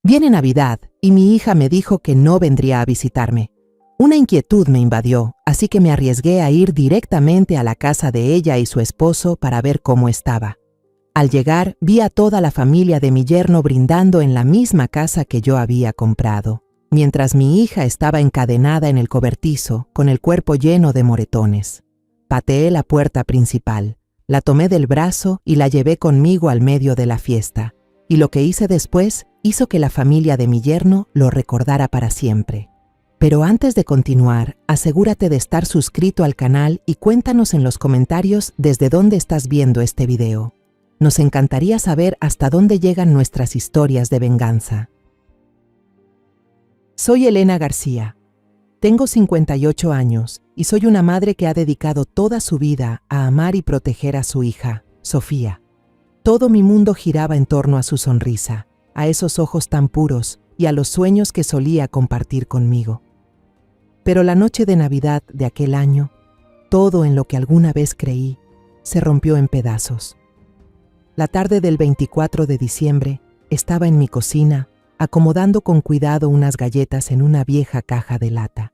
Viene Navidad y mi hija me dijo que no vendría a visitarme. Una inquietud me invadió, así que me arriesgué a ir directamente a la casa de ella y su esposo para ver cómo estaba. Al llegar, vi a toda la familia de mi yerno brindando en la misma casa que yo había comprado, mientras mi hija estaba encadenada en el cobertizo, con el cuerpo lleno de moretones. Pateé la puerta principal, la tomé del brazo y la llevé conmigo al medio de la fiesta, y lo que hice después hizo que la familia de mi yerno lo recordara para siempre. Pero antes de continuar, asegúrate de estar suscrito al canal y cuéntanos en los comentarios desde dónde estás viendo este video. Nos encantaría saber hasta dónde llegan nuestras historias de venganza. Soy Elena García. Tengo 58 años y soy una madre que ha dedicado toda su vida a amar y proteger a su hija, Sofía. Todo mi mundo giraba en torno a su sonrisa, a esos ojos tan puros y a los sueños que solía compartir conmigo. Pero la noche de Navidad de aquel año, todo en lo que alguna vez creí, se rompió en pedazos. La tarde del 24 de diciembre, estaba en mi cocina, acomodando con cuidado unas galletas en una vieja caja de lata.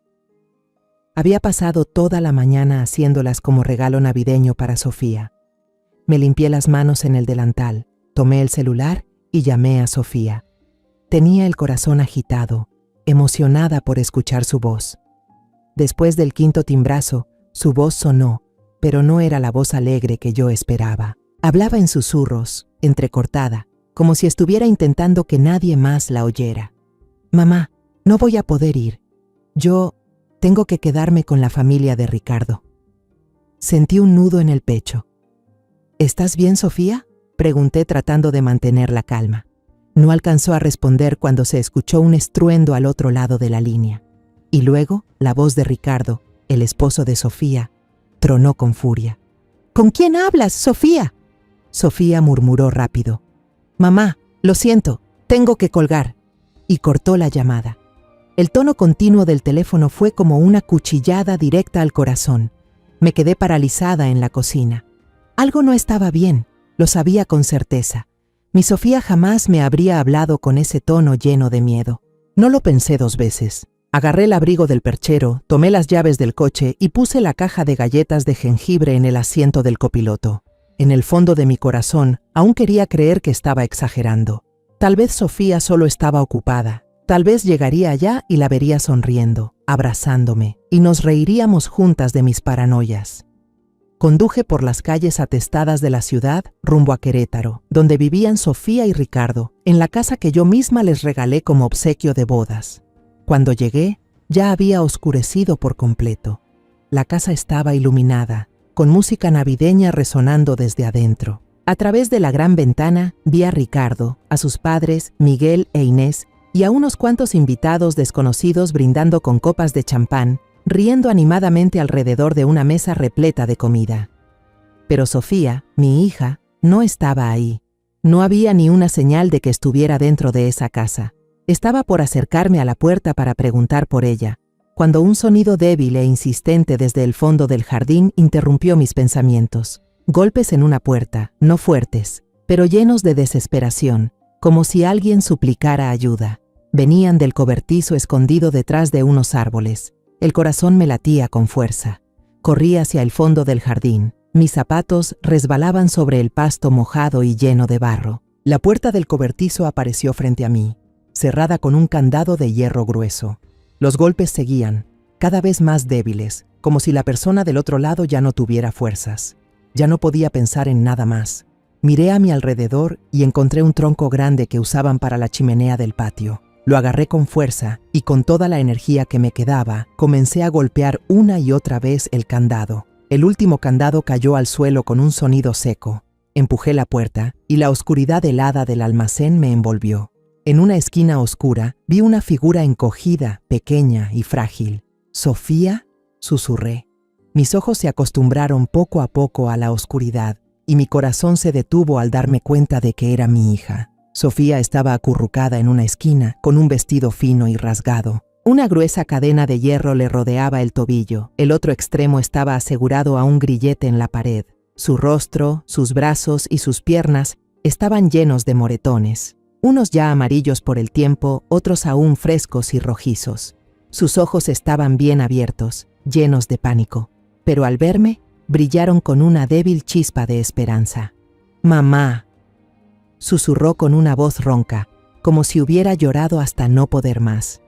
Había pasado toda la mañana haciéndolas como regalo navideño para Sofía. Me limpié las manos en el delantal, tomé el celular y llamé a Sofía. Tenía el corazón agitado, emocionada por escuchar su voz. Después del quinto timbrazo, su voz sonó, pero no era la voz alegre que yo esperaba. Hablaba en susurros, entrecortada, como si estuviera intentando que nadie más la oyera. «Mamá, no voy a poder ir. Yo tengo que quedarme con la familia de Ricardo». Sentí un nudo en el pecho. «¿Estás bien, Sofía?», pregunté tratando de mantener la calma. No alcanzó a responder cuando se escuchó un estruendo al otro lado de la línea. Y luego, la voz de Ricardo, el esposo de Sofía, tronó con furia. «¿Con quién hablas, Sofía?». Sofía murmuró rápido. «Mamá, lo siento, tengo que colgar». Y cortó la llamada. El tono continuo del teléfono fue como una cuchillada directa al corazón. Me quedé paralizada en la cocina. Algo no estaba bien, lo sabía con certeza. Mi Sofía jamás me habría hablado con ese tono lleno de miedo. No lo pensé dos veces. Agarré el abrigo del perchero, tomé las llaves del coche y puse la caja de galletas de jengibre en el asiento del copiloto. En el fondo de mi corazón, aún quería creer que estaba exagerando. Tal vez Sofía solo estaba ocupada. Tal vez llegaría allá y la vería sonriendo, abrazándome, y nos reiríamos juntas de mis paranoias. Conduje por las calles atestadas de la ciudad rumbo a Querétaro, donde vivían Sofía y Ricardo, en la casa que yo misma les regalé como obsequio de bodas. Cuando llegué, ya había oscurecido por completo. La casa estaba iluminada, con música navideña resonando desde adentro. A través de la gran ventana vi a Ricardo, a sus padres, Miguel e Inés, y a unos cuantos invitados desconocidos brindando con copas de champán, riendo animadamente alrededor de una mesa repleta de comida. Pero Sofía, mi hija, no estaba ahí. No había ni una señal de que estuviera dentro de esa casa. Estaba por acercarme a la puerta para preguntar por ella, cuando un sonido débil e insistente desde el fondo del jardín interrumpió mis pensamientos. Golpes en una puerta, no fuertes, pero llenos de desesperación, como si alguien suplicara ayuda. Venían del cobertizo escondido detrás de unos árboles. El corazón me latía con fuerza. Corrí hacia el fondo del jardín. Mis zapatos resbalaban sobre el pasto mojado y lleno de barro. La puerta del cobertizo apareció frente a mí, cerrada con un candado de hierro grueso. Los golpes seguían, cada vez más débiles, como si la persona del otro lado ya no tuviera fuerzas. Ya no podía pensar en nada más. Miré a mi alrededor y encontré un tronco grande que usaban para la chimenea del patio. Lo agarré con fuerza y con toda la energía que me quedaba, comencé a golpear una y otra vez el candado. El último candado cayó al suelo con un sonido seco. Empujé la puerta y la oscuridad helada del almacén me envolvió. En una esquina oscura vi una figura encogida, pequeña y frágil. «¿Sofía?», susurré. Mis ojos se acostumbraron poco a poco a la oscuridad y mi corazón se detuvo al darme cuenta de que era mi hija. Sofía estaba acurrucada en una esquina con un vestido fino y rasgado. Una gruesa cadena de hierro le rodeaba el tobillo. El otro extremo estaba asegurado a un grillete en la pared. Su rostro, sus brazos y sus piernas estaban llenos de moretones. unos ya amarillos por el tiempo, otros aún frescos y rojizos. Sus ojos estaban bien abiertos, llenos de pánico, pero al verme, brillaron con una débil chispa de esperanza. «Mamá», susurró con una voz ronca, como si hubiera llorado hasta no poder más.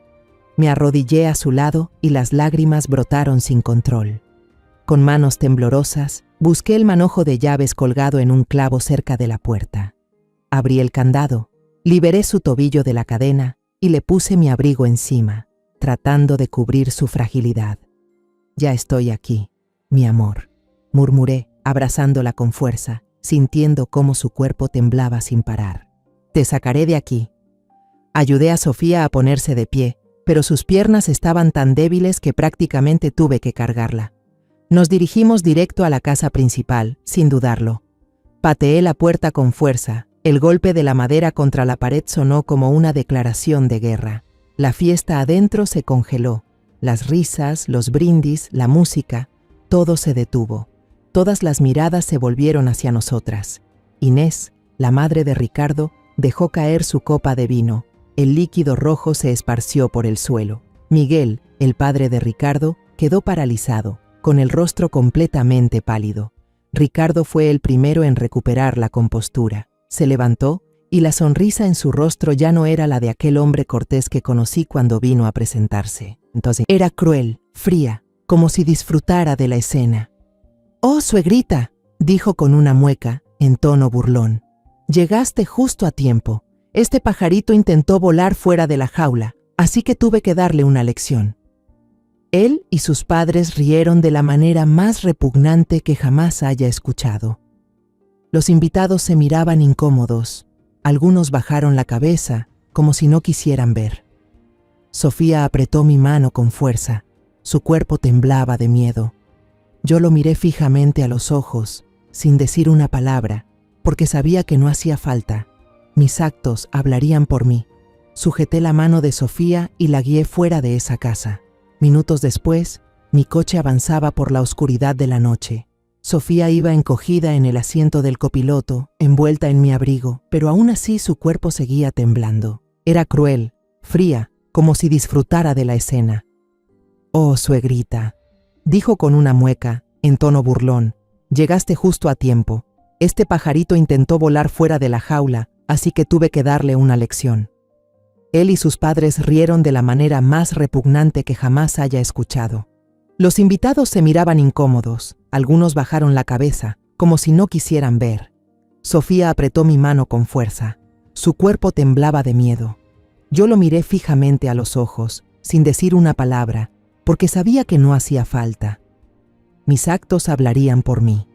Me arrodillé a su lado y las lágrimas brotaron sin control. Con manos temblorosas, busqué el manojo de llaves colgado en un clavo cerca de la puerta. Abrí el candado, liberé su tobillo de la cadena y le puse mi abrigo encima, tratando de cubrir su fragilidad. «Ya estoy aquí, mi amor», murmuré, abrazándola con fuerza, sintiendo cómo su cuerpo temblaba sin parar. «Te sacaré de aquí». Ayudé a Sofía a ponerse de pie, pero sus piernas estaban tan débiles que prácticamente tuve que cargarla. Nos dirigimos directo a la casa principal, sin dudarlo. Pateé la puerta con fuerza. El golpe de la madera contra la pared sonó como una declaración de guerra. La fiesta adentro se congeló. Las risas, los brindis, la música, todo se detuvo. Todas las miradas se volvieron hacia nosotras. Inés, la madre de Ricardo, dejó caer su copa de vino. El líquido rojo se esparció por el suelo. Miguel, el padre de Ricardo, quedó paralizado, con el rostro completamente pálido. Ricardo fue el primero en recuperar la compostura. Se levantó y la sonrisa en su rostro ya no era la de aquel hombre cortés que conocí cuando vino a presentarse. Entonces, era cruel, fría, como si disfrutara de la escena. «Oh, suegrita», dijo con una mueca, en tono burlón. «Llegaste justo a tiempo. Este pajarito intentó volar fuera de la jaula, así que tuve que darle una lección». Él y sus padres rieron de la manera más repugnante que jamás haya escuchado. Los invitados se miraban incómodos. Algunos bajaron la cabeza, como si no quisieran ver. Sofía apretó mi mano con fuerza. Su cuerpo temblaba de miedo. Yo lo miré fijamente a los ojos, sin decir una palabra, porque sabía que no hacía falta. Mis actos hablarían por mí. Sujeté la mano de Sofía y la guié fuera de esa casa. Minutos después, mi coche avanzaba por la oscuridad de la noche. Sofía iba encogida en el asiento del copiloto, envuelta en mi abrigo, pero aún así su cuerpo seguía temblando. Era cruel, fría, como si disfrutara de la escena. «Oh, suegrita», dijo con una mueca, en tono burlón, «llegaste justo a tiempo. Este pajarito intentó volar fuera de la jaula, así que tuve que darle una lección». Él y sus padres rieron de la manera más repugnante que jamás haya escuchado. Los invitados se miraban incómodos, algunos bajaron la cabeza, como si no quisieran ver. Sofía apretó mi mano con fuerza. Su cuerpo temblaba de miedo. Yo lo miré fijamente a los ojos, sin decir una palabra, porque sabía que no hacía falta. Mis actos hablarían por mí.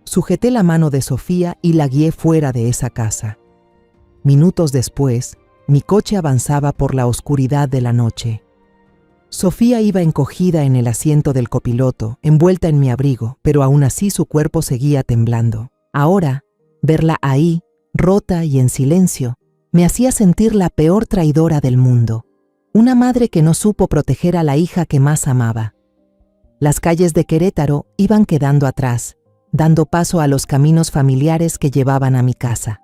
Sujeté la mano de Sofía y la guié fuera de esa casa. Minutos después, mi coche avanzaba por la oscuridad de la noche. Sofía iba encogida en el asiento del copiloto, envuelta en mi abrigo, pero aún así su cuerpo seguía temblando. Ahora, verla ahí, rota y en silencio, me hacía sentir la peor traidora del mundo. Una madre que no supo proteger a la hija que más amaba. Las calles de Querétaro iban quedando atrás, dando paso a los caminos familiares que llevaban a mi casa.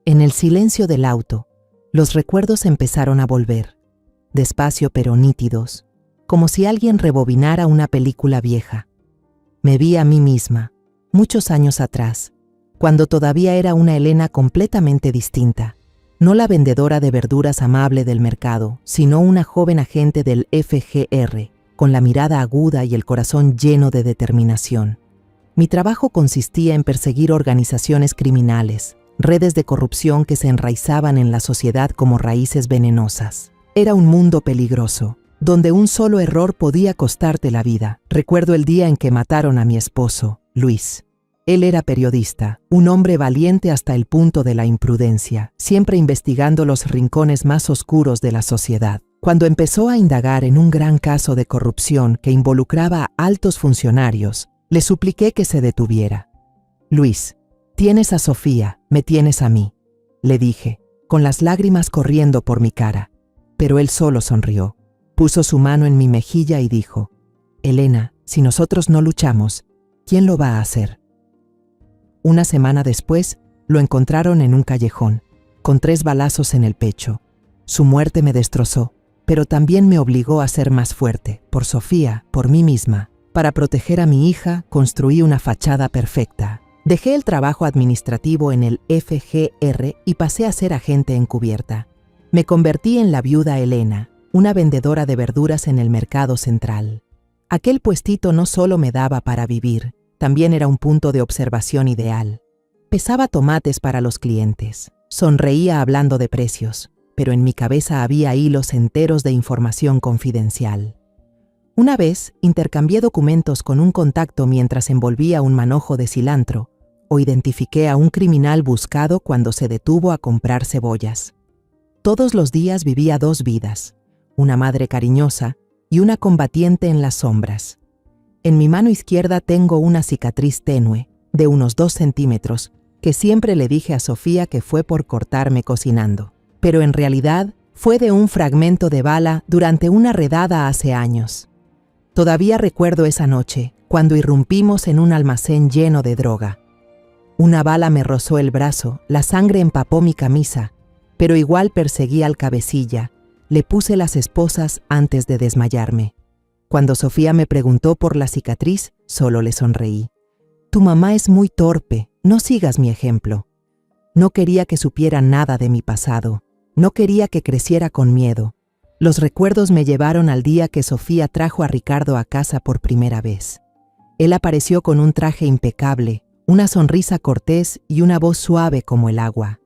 En el silencio del auto, los recuerdos empezaron a volver, despacio pero nítidos, como si alguien rebobinara una película vieja. Me vi a mí misma, muchos años atrás, cuando todavía era una Elena completamente distinta, no la vendedora de verduras amable del mercado, sino una joven agente del FGR, con la mirada aguda y el corazón lleno de determinación. Mi trabajo consistía en perseguir organizaciones criminales, redes de corrupción que se enraizaban en la sociedad como raíces venenosas. Era un mundo peligroso, donde un solo error podía costarte la vida. Recuerdo el día en que mataron a mi esposo, Luis. Él era periodista, un hombre valiente hasta el punto de la imprudencia, siempre investigando los rincones más oscuros de la sociedad. Cuando empezó a indagar en un gran caso de corrupción que involucraba a altos funcionarios, le supliqué que se detuviera. «Luis, tienes a Sofía, me tienes a mí», le dije, con las lágrimas corriendo por mi cara. Pero él solo sonrió. Puso su mano en mi mejilla y dijo: «Elena, si nosotros no luchamos, ¿quién lo va a hacer?». Una semana después, lo encontraron en un callejón. con 3 balazos en el pecho. Su muerte me destrozó, pero también me obligó a ser más fuerte, por Sofía, por mí misma. Para proteger a mi hija, construí una fachada perfecta. Dejé el trabajo administrativo en el FGR y pasé a ser agente encubierta. Me convertí en la viuda Elena, una vendedora de verduras en el mercado central. Aquel puestito no solo me daba para vivir, también era un punto de observación ideal. Pesaba tomates para los clientes, sonreía hablando de precios, pero en mi cabeza había hilos enteros de información confidencial. Una vez intercambié documentos con un contacto mientras envolvía un manojo de cilantro, o identifiqué a un criminal buscado cuando se detuvo a comprar cebollas. Todos los días vivía 2 vidas, una madre cariñosa y una combatiente en las sombras. En mi mano izquierda tengo una cicatriz tenue, de unos 2 centímetros, que siempre le dije a Sofía que fue por cortarme cocinando. Pero en realidad fue de un fragmento de bala durante una redada hace años. Todavía recuerdo esa noche, cuando irrumpimos en un almacén lleno de droga. Una bala me rozó el brazo, la sangre empapó mi camisa, pero igual perseguí al cabecilla. Le puse las esposas antes de desmayarme. Cuando Sofía me preguntó por la cicatriz, solo le sonreí. Tu mamá es muy torpe, no sigas mi ejemplo. No quería que supiera nada de mi pasado. No quería que creciera con miedo. Los recuerdos me llevaron al día que Sofía trajo a Ricardo a casa por primera vez. Él apareció con un traje impecable, una sonrisa cortés y una voz suave como el agua.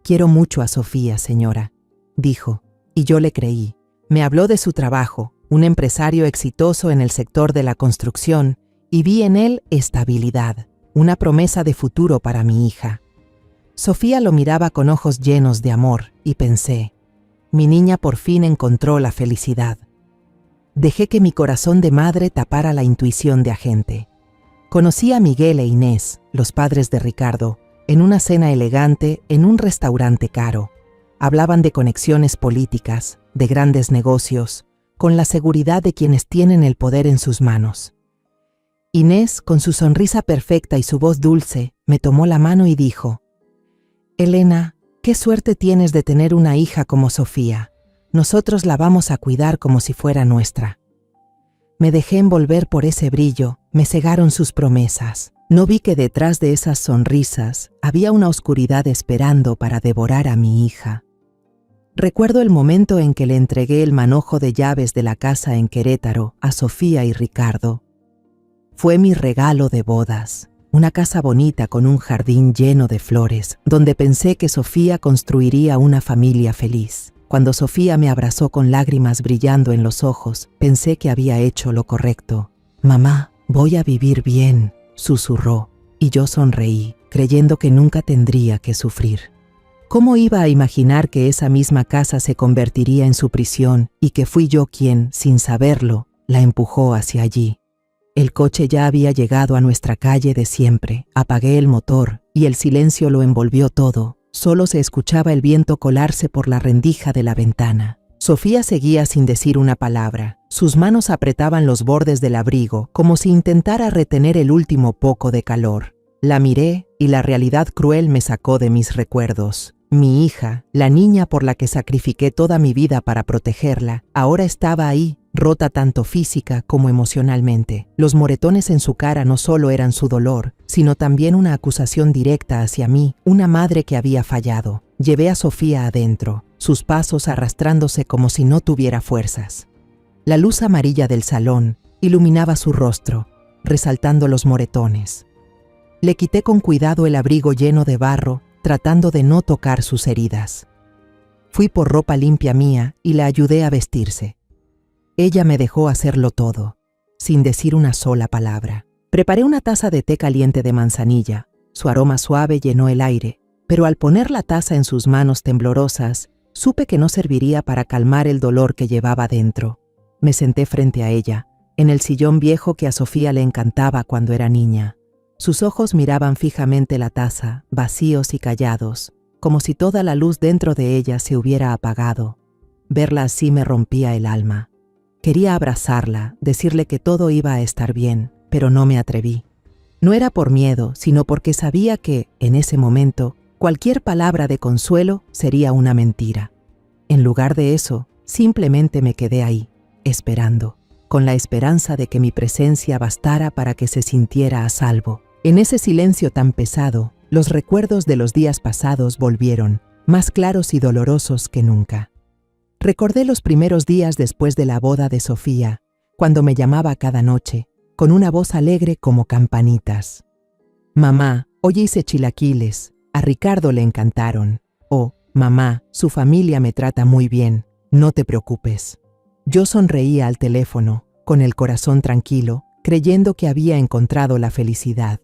Quiero mucho a Sofía, señora, dijo, y yo le creí. Me habló de su trabajo, un empresario exitoso en el sector de la construcción, y vi en él estabilidad, una promesa de futuro para mi hija. Sofía lo miraba con ojos llenos de amor, y pensé, mi niña por fin encontró la felicidad. Dejé que mi corazón de madre tapara la intuición de agente. Conocí a Miguel e Inés, los padres de Ricardo, en una cena elegante en un restaurante caro. Hablaban de conexiones políticas, de grandes negocios, con la seguridad de quienes tienen el poder en sus manos. Inés, con su sonrisa perfecta y su voz dulce, me tomó la mano y dijo, Elena, qué suerte tienes de tener una hija como Sofía. Nosotros la vamos a cuidar como si fuera nuestra. Me dejé envolver por ese brillo, me cegaron sus promesas. No vi que detrás de esas sonrisas había una oscuridad esperando para devorar a mi hija. Recuerdo el momento en que le entregué el manojo de llaves de la casa en Querétaro a Sofía y Ricardo. Fue mi regalo de bodas, una casa bonita con un jardín lleno de flores, donde pensé que Sofía construiría una familia feliz. Cuando Sofía me abrazó con lágrimas brillando en los ojos, pensé que había hecho lo correcto. Mamá, voy a vivir bien, susurró, y yo sonreí, creyendo que nunca tendría que sufrir. ¿Cómo iba a imaginar que esa misma casa se convertiría en su prisión y que fui yo quien, sin saberlo, la empujó hacia allí? El coche ya había llegado a nuestra calle de siempre. Apagué el motor y el silencio lo envolvió todo. Solo se escuchaba el viento colarse por la rendija de la ventana. Sofía seguía sin decir una palabra. Sus manos apretaban los bordes del abrigo, como si intentara retener el último poco de calor. La miré y la realidad cruel me sacó de mis recuerdos. Mi hija, la niña por la que sacrifiqué toda mi vida para protegerla, ahora estaba ahí, rota tanto física como emocionalmente. Los moretones en su cara no solo eran su dolor, sino también una acusación directa hacia mí, una madre que había fallado. Llevé a Sofía adentro, sus pasos arrastrándose como si no tuviera fuerzas. La luz amarilla del salón iluminaba su rostro, resaltando los moretones. Le quité con cuidado el abrigo lleno de barro, tratando de no tocar sus heridas. Fui por ropa limpia mía y la ayudé a vestirse. Ella me dejó hacerlo todo, sin decir una sola palabra. Preparé una taza de té caliente de manzanilla. Su aroma suave llenó el aire, pero al poner la taza en sus manos temblorosas, supe que no serviría para calmar el dolor que llevaba dentro. Me senté frente a ella, en el sillón viejo que a Sofía le encantaba cuando era niña. Sus ojos miraban fijamente la taza, vacíos y callados, como si toda la luz dentro de ella se hubiera apagado. Verla así me rompía el alma. Quería abrazarla, decirle que todo iba a estar bien, pero no me atreví. No era por miedo, sino porque sabía que, en ese momento, Cualquier palabra de consuelo sería una mentira. En lugar de eso, simplemente me quedé ahí, esperando, con la esperanza de que mi presencia bastara para que se sintiera a salvo. En ese silencio tan pesado, los recuerdos de los días pasados volvieron, más claros y dolorosos que nunca. Recordé los primeros días después de la boda de Sofía, cuando me llamaba cada noche, con una voz alegre como campanitas. Mamá, hoy hice chilaquiles, a Ricardo le encantaron. Oh, mamá, su familia me trata muy bien, no te preocupes. Yo sonreía al teléfono, con el corazón tranquilo, creyendo que había encontrado la felicidad.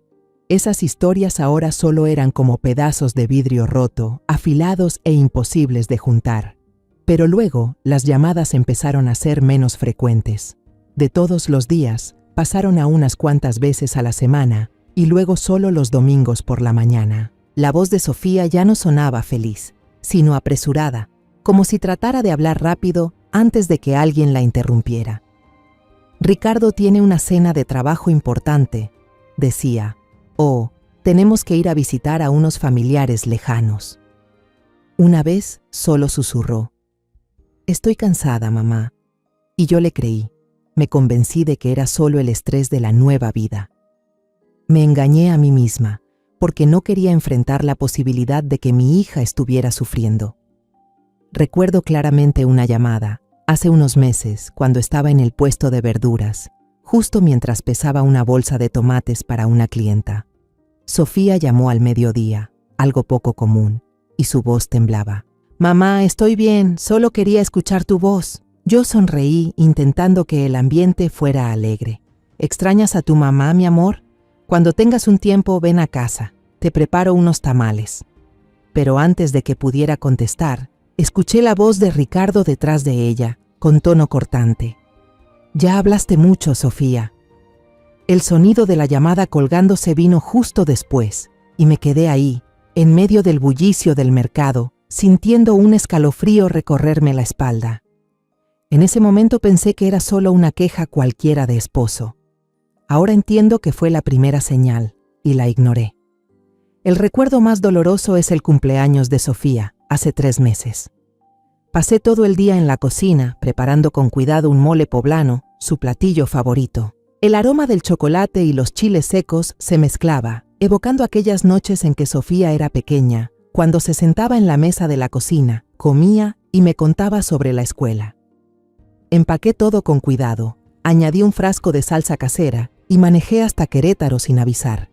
Esas historias ahora solo eran como pedazos de vidrio roto, afilados e imposibles de juntar. Pero luego, las llamadas empezaron a ser menos frecuentes. De todos los días, pasaron a unas cuantas veces a la semana, y luego solo los domingos por la mañana. La voz de Sofía ya no sonaba feliz, sino apresurada, como si tratara de hablar rápido antes de que alguien la interrumpiera. Ricardo tiene una cena de trabajo importante, decía. Oh, tenemos que ir a visitar a unos familiares lejanos. Una vez solo susurró. Estoy cansada, mamá. Y yo le creí. Me convencí de que era solo el estrés de la nueva vida. Me engañé a mí misma, porque no quería enfrentar la posibilidad de que mi hija estuviera sufriendo. Recuerdo claramente una llamada, hace unos meses, cuando estaba en el puesto de verduras, justo mientras pesaba una bolsa de tomates para una clienta. Sofía llamó al mediodía, algo poco común, y su voz temblaba. Mamá, estoy bien, solo quería escuchar tu voz. Yo sonreí, intentando que el ambiente fuera alegre. ¿Extrañas a tu mamá, mi amor? Cuando tengas un tiempo, ven a casa. Te preparo unos tamales. Pero antes de que pudiera contestar, escuché la voz de Ricardo detrás de ella, con tono cortante. Ya hablaste mucho, Sofía. El sonido de la llamada colgándose vino justo después, y me quedé ahí, en medio del bullicio del mercado, sintiendo un escalofrío recorrerme la espalda. En ese momento pensé que era solo una queja cualquiera de esposo. Ahora entiendo que fue la primera señal, y la ignoré. El recuerdo más doloroso es el cumpleaños de Sofía, hace 3 meses. Pasé todo el día en la cocina, preparando con cuidado un mole poblano, su platillo favorito. El aroma del chocolate y los chiles secos se mezclaba, evocando aquellas noches en que Sofía era pequeña, cuando se sentaba en la mesa de la cocina, comía y me contaba sobre la escuela. Empaqué todo con cuidado, añadí un frasco de salsa casera y manejé hasta Querétaro sin avisar.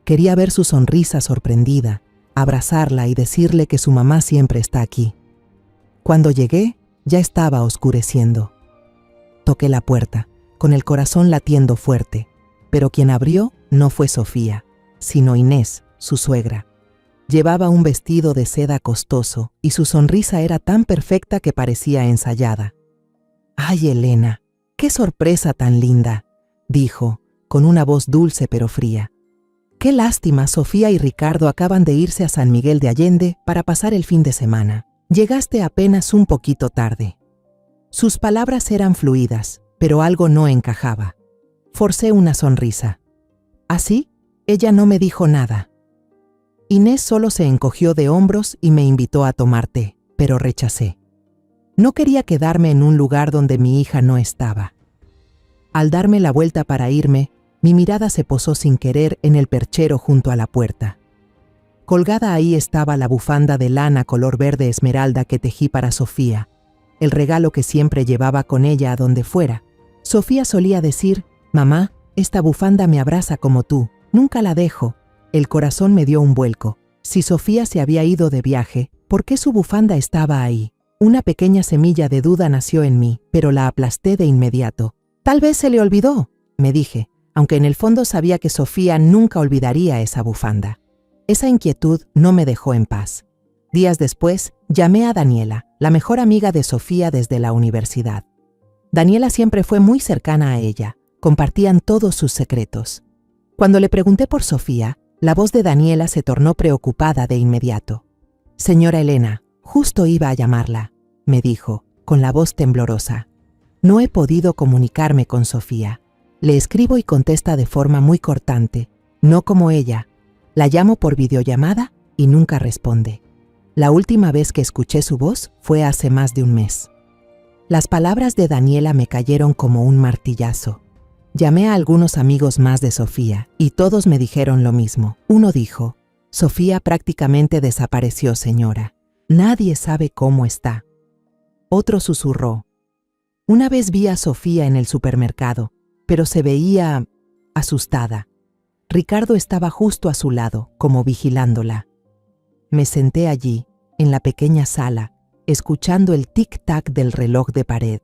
Quería ver su sonrisa sorprendida, abrazarla y decirle que su mamá siempre está aquí. Cuando llegué, ya estaba oscureciendo. Toqué la puerta, con el corazón latiendo fuerte, pero quien abrió no fue Sofía, sino Inés, su suegra. Llevaba un vestido de seda costoso y su sonrisa era tan perfecta que parecía ensayada. «¡Ay, Elena! ¡Qué sorpresa tan linda!», dijo, con una voz dulce pero fría. «Qué lástima, Sofía y Ricardo acaban de irse a San Miguel de Allende para pasar el fin de semana. Llegaste apenas un poquito tarde». Sus palabras eran fluidas, pero algo no encajaba. Forcé una sonrisa. ¿Así? Ella no me dijo nada. Inés solo se encogió de hombros y me invitó a tomar té, pero rechacé. No quería quedarme en un lugar donde mi hija no estaba. Al darme la vuelta para irme, mi mirada se posó sin querer en el perchero junto a la puerta. Colgada ahí estaba la bufanda de lana color verde esmeralda que tejí para Sofía, el regalo que siempre llevaba con ella a donde fuera. Sofía solía decir: «Mamá, esta bufanda me abraza como tú, nunca la dejo». El corazón me dio un vuelco. Si Sofía se había ido de viaje, ¿por qué su bufanda estaba ahí? Una pequeña semilla de duda nació en mí, pero la aplasté de inmediato. «Tal vez se le olvidó», me dije, aunque en el fondo sabía que Sofía nunca olvidaría esa bufanda. Esa inquietud no me dejó en paz. Días después, llamé a Daniela, la mejor amiga de Sofía desde la universidad. Daniela siempre fue muy cercana a ella, compartían todos sus secretos. Cuando le pregunté por Sofía, la voz de Daniela se tornó preocupada de inmediato. «Señora Elena, justo iba a llamarla», me dijo, con la voz temblorosa. «No he podido comunicarme con Sofía. Le escribo y contesta de forma muy cortante, no como ella. ¿La llamo por videollamada?». y nunca responde. La última vez que escuché su voz fue hace más de un mes. Las palabras de Daniela me cayeron como un martillazo. Llamé a algunos amigos más de Sofía y todos me dijeron lo mismo. Uno dijo: Sofía prácticamente desapareció, señora. Nadie sabe cómo está. Otro susurró: una vez vi a Sofía en el supermercado, pero se veía asustada. Ricardo estaba justo a su lado, como vigilándola. Me senté allí, en la pequeña sala, escuchando el tic-tac del reloj de pared.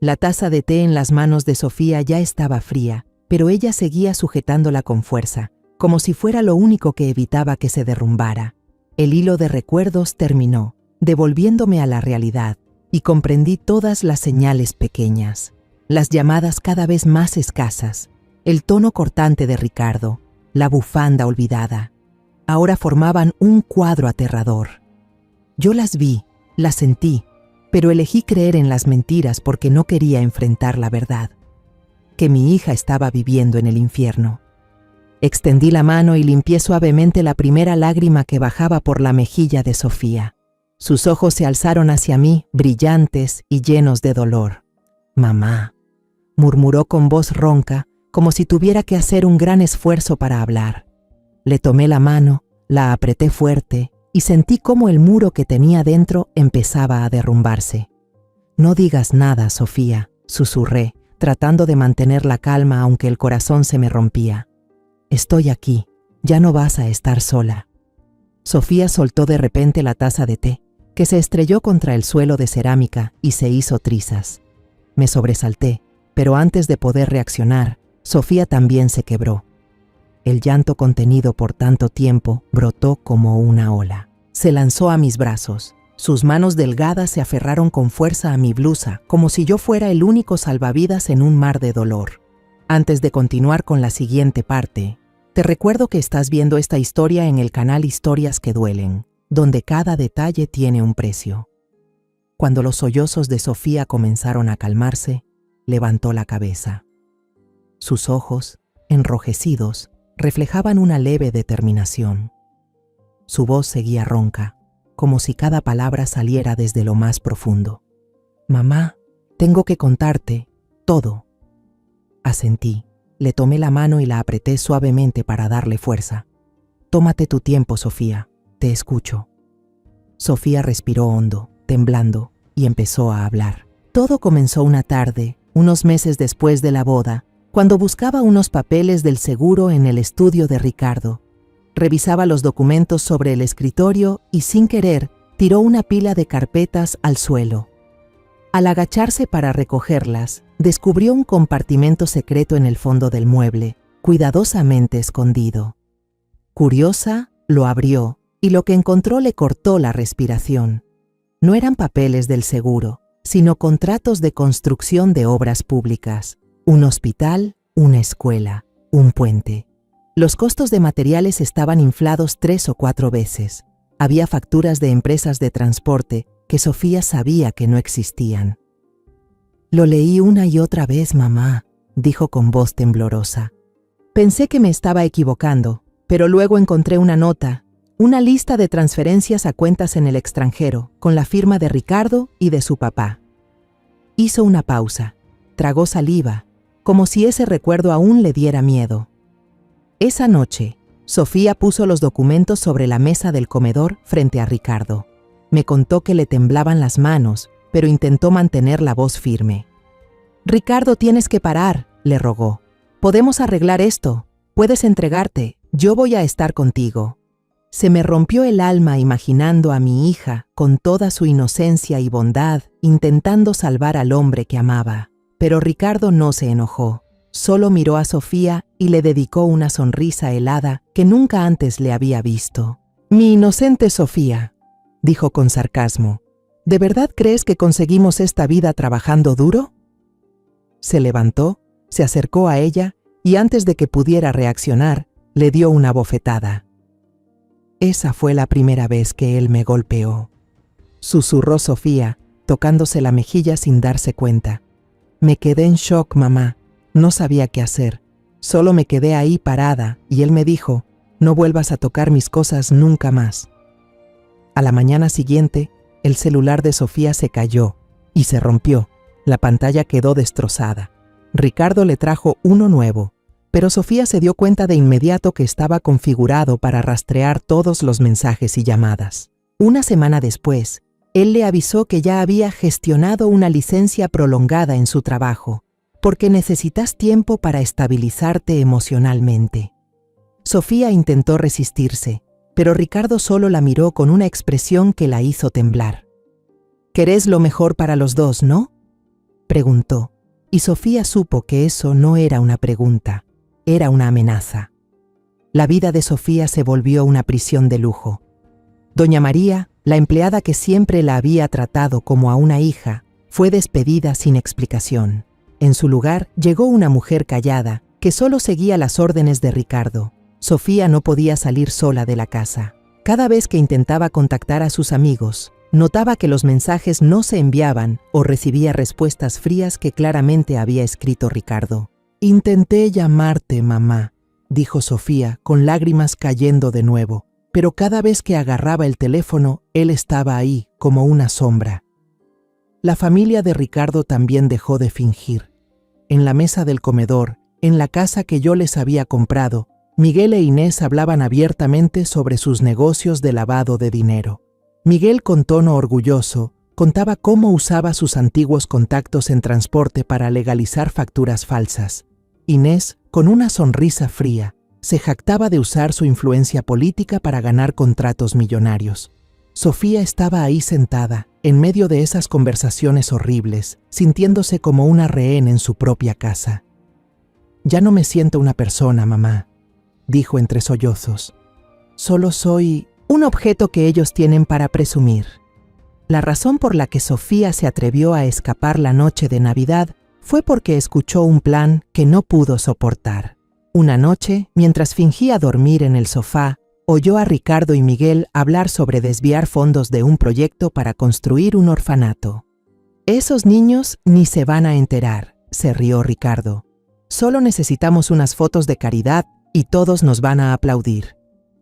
La taza de té en las manos de Sofía ya estaba fría, pero ella seguía sujetándola con fuerza, como si fuera lo único que evitaba que se derrumbara. El hilo de recuerdos terminó, devolviéndome a la realidad, y comprendí todas las señales pequeñas, las llamadas cada vez más escasas, el tono cortante de Ricardo, la bufanda olvidada. Ahora formaban un cuadro aterrador. Yo las vi, las sentí, pero elegí creer en las mentiras porque no quería enfrentar la verdad, que mi hija estaba viviendo en el infierno. Extendí la mano y limpié suavemente la primera lágrima que bajaba por la mejilla de Sofía. Sus ojos se alzaron hacia mí, brillantes y llenos de dolor. «Mamá», murmuró con voz ronca, como si tuviera que hacer un gran esfuerzo para hablar. Le tomé la mano, la apreté fuerte y sentí cómo el muro que tenía dentro empezaba a derrumbarse. «No digas nada, Sofía», susurré, tratando de mantener la calma aunque el corazón se me rompía. «Estoy aquí, ya no vas a estar sola». Sofía soltó de repente la taza de té, que se estrelló contra el suelo de cerámica y se hizo trizas. Me sobresalté, pero antes de poder reaccionar, Sofía también se quebró. El llanto contenido por tanto tiempo brotó como una ola. Se lanzó a mis brazos. Sus manos delgadas se aferraron con fuerza a mi blusa, como si yo fuera el único salvavidas en un mar de dolor. Antes de continuar con la siguiente parte, te recuerdo que estás viendo esta historia en el canal Historias que Duelen, donde cada detalle tiene un precio. Cuando los sollozos de Sofía comenzaron a calmarse, levantó la cabeza. Sus ojos, enrojecidos, reflejaban una leve determinación. Su voz seguía ronca, como si cada palabra saliera desde lo más profundo. «Mamá, tengo que contarte todo». Asentí, le tomé la mano y la apreté suavemente para darle fuerza. «Tómate tu tiempo, Sofía, te escucho». Sofía respiró hondo, temblando, y empezó a hablar. Todo comenzó una tarde, unos meses después de la boda, cuando buscaba unos papeles del seguro en el estudio de Ricardo. Revisaba los documentos sobre el escritorio y, sin querer, tiró una pila de carpetas al suelo. Al agacharse para recogerlas, descubrió un compartimento secreto en el fondo del mueble, cuidadosamente escondido. Curiosa, lo abrió, y lo que encontró le cortó la respiración. No eran papeles del seguro, sino contratos de construcción de obras públicas, un hospital, una escuela, un puente. Los costos de materiales estaban inflados 3 o 4 veces. Había facturas de empresas de transporte que Sofía sabía que no existían. «Lo leí una y otra vez, mamá», dijo con voz temblorosa. Pensé que me estaba equivocando, pero luego encontré una nota, una lista de transferencias a cuentas en el extranjero, con la firma de Ricardo y de su papá. Hizo una pausa, tragó saliva, como si ese recuerdo aún le diera miedo. Esa noche, Sofía puso los documentos sobre la mesa del comedor frente a Ricardo. Me contó que le temblaban las manos, pero intentó mantener la voz firme. «Ricardo, tienes que parar», le rogó. «Podemos arreglar esto. Puedes entregarte. Yo voy a estar contigo». Se me rompió el alma imaginando a mi hija, con toda su inocencia y bondad, intentando salvar al hombre que amaba. Pero Ricardo no se enojó. Solo miró a Sofía y le dedicó una sonrisa helada que nunca antes le había visto. «Mi inocente Sofía», dijo con sarcasmo, «¿de verdad crees que conseguimos esta vida trabajando duro?». Se levantó, se acercó a ella y antes de que pudiera reaccionar, le dio una bofetada. «Esa fue la primera vez que él me golpeó», susurró Sofía, tocándose la mejilla sin darse cuenta. «Me quedé en shock, mamá. No sabía qué hacer. Solo me quedé ahí parada y él me dijo, No vuelvas a tocar mis cosas nunca más. A la mañana siguiente, el celular de Sofía se cayó y se rompió. La pantalla quedó destrozada. Ricardo le trajo uno nuevo, pero Sofía se dio cuenta de inmediato que estaba configurado para rastrear todos los mensajes y llamadas. Una semana después, él le avisó que ya había gestionado una licencia prolongada en su trabajo, porque necesitas tiempo para estabilizarte emocionalmente. Sofía intentó resistirse, pero Ricardo solo la miró con una expresión que la hizo temblar. «Querés lo mejor para los dos, ¿no?», preguntó, y Sofía supo que eso no era una pregunta, era una amenaza. La vida de Sofía se volvió una prisión de lujo. Doña María, la empleada que siempre la había tratado como a una hija, fue despedida sin explicación. En su lugar llegó una mujer callada, que solo seguía las órdenes de Ricardo. Sofía no podía salir sola de la casa. Cada vez que intentaba contactar a sus amigos, notaba que los mensajes no se enviaban o recibía respuestas frías que claramente había escrito Ricardo. «Intenté llamarte, mamá», dijo Sofía, con lágrimas cayendo de nuevo, pero cada vez que agarraba el teléfono, él estaba ahí, como una sombra. La familia de Ricardo también dejó de fingir. En la mesa del comedor, en la casa que yo les había comprado, Miguel e Inés hablaban abiertamente sobre sus negocios de lavado de dinero. Miguel, con tono orgulloso, contaba cómo usaba sus antiguos contactos en transporte para legalizar facturas falsas. Inés, con una sonrisa fría, se jactaba de usar su influencia política para ganar contratos millonarios. Sofía estaba ahí sentada, en medio de esas conversaciones horribles, sintiéndose como una rehén en su propia casa. «Ya no me siento una persona, mamá», dijo entre sollozos. «Solo soy un objeto que ellos tienen para presumir». La razón por la que Sofía se atrevió a escapar la noche de Navidad fue porque escuchó un plan que no pudo soportar. Una noche, mientras fingía dormir en el sofá, oyó a Ricardo y Miguel hablar sobre desviar fondos de un proyecto para construir un orfanato. «Esos niños ni se van a enterar», se rió Ricardo. «Solo necesitamos unas fotos de caridad y todos nos van a aplaudir».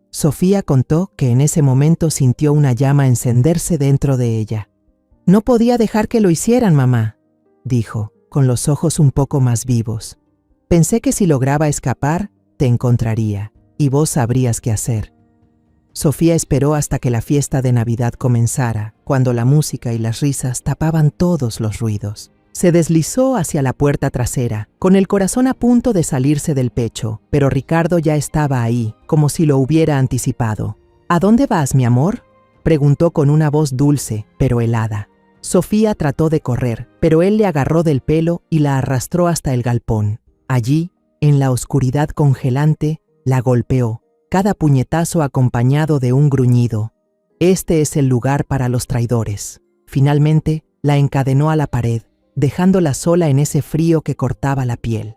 Sofía contó que en ese momento sintió una llama encenderse dentro de ella. «No podía dejar que lo hicieran, mamá», dijo, con los ojos un poco más vivos. «Pensé que si lograba escapar, te encontraría, y vos sabrías qué hacer». Sofía esperó hasta que la fiesta de Navidad comenzara, cuando la música y las risas tapaban todos los ruidos. Se deslizó hacia la puerta trasera, con el corazón a punto de salirse del pecho, pero Ricardo ya estaba ahí, como si lo hubiera anticipado. «¿A dónde vas, mi amor?», preguntó con una voz dulce, pero helada. Sofía trató de correr, pero él le agarró del pelo y la arrastró hasta el galpón. Allí, en la oscuridad congelante, la golpeó, cada puñetazo acompañado de un gruñido. «Este es el lugar para los traidores». Finalmente, la encadenó a la pared, dejándola sola en ese frío que cortaba la piel.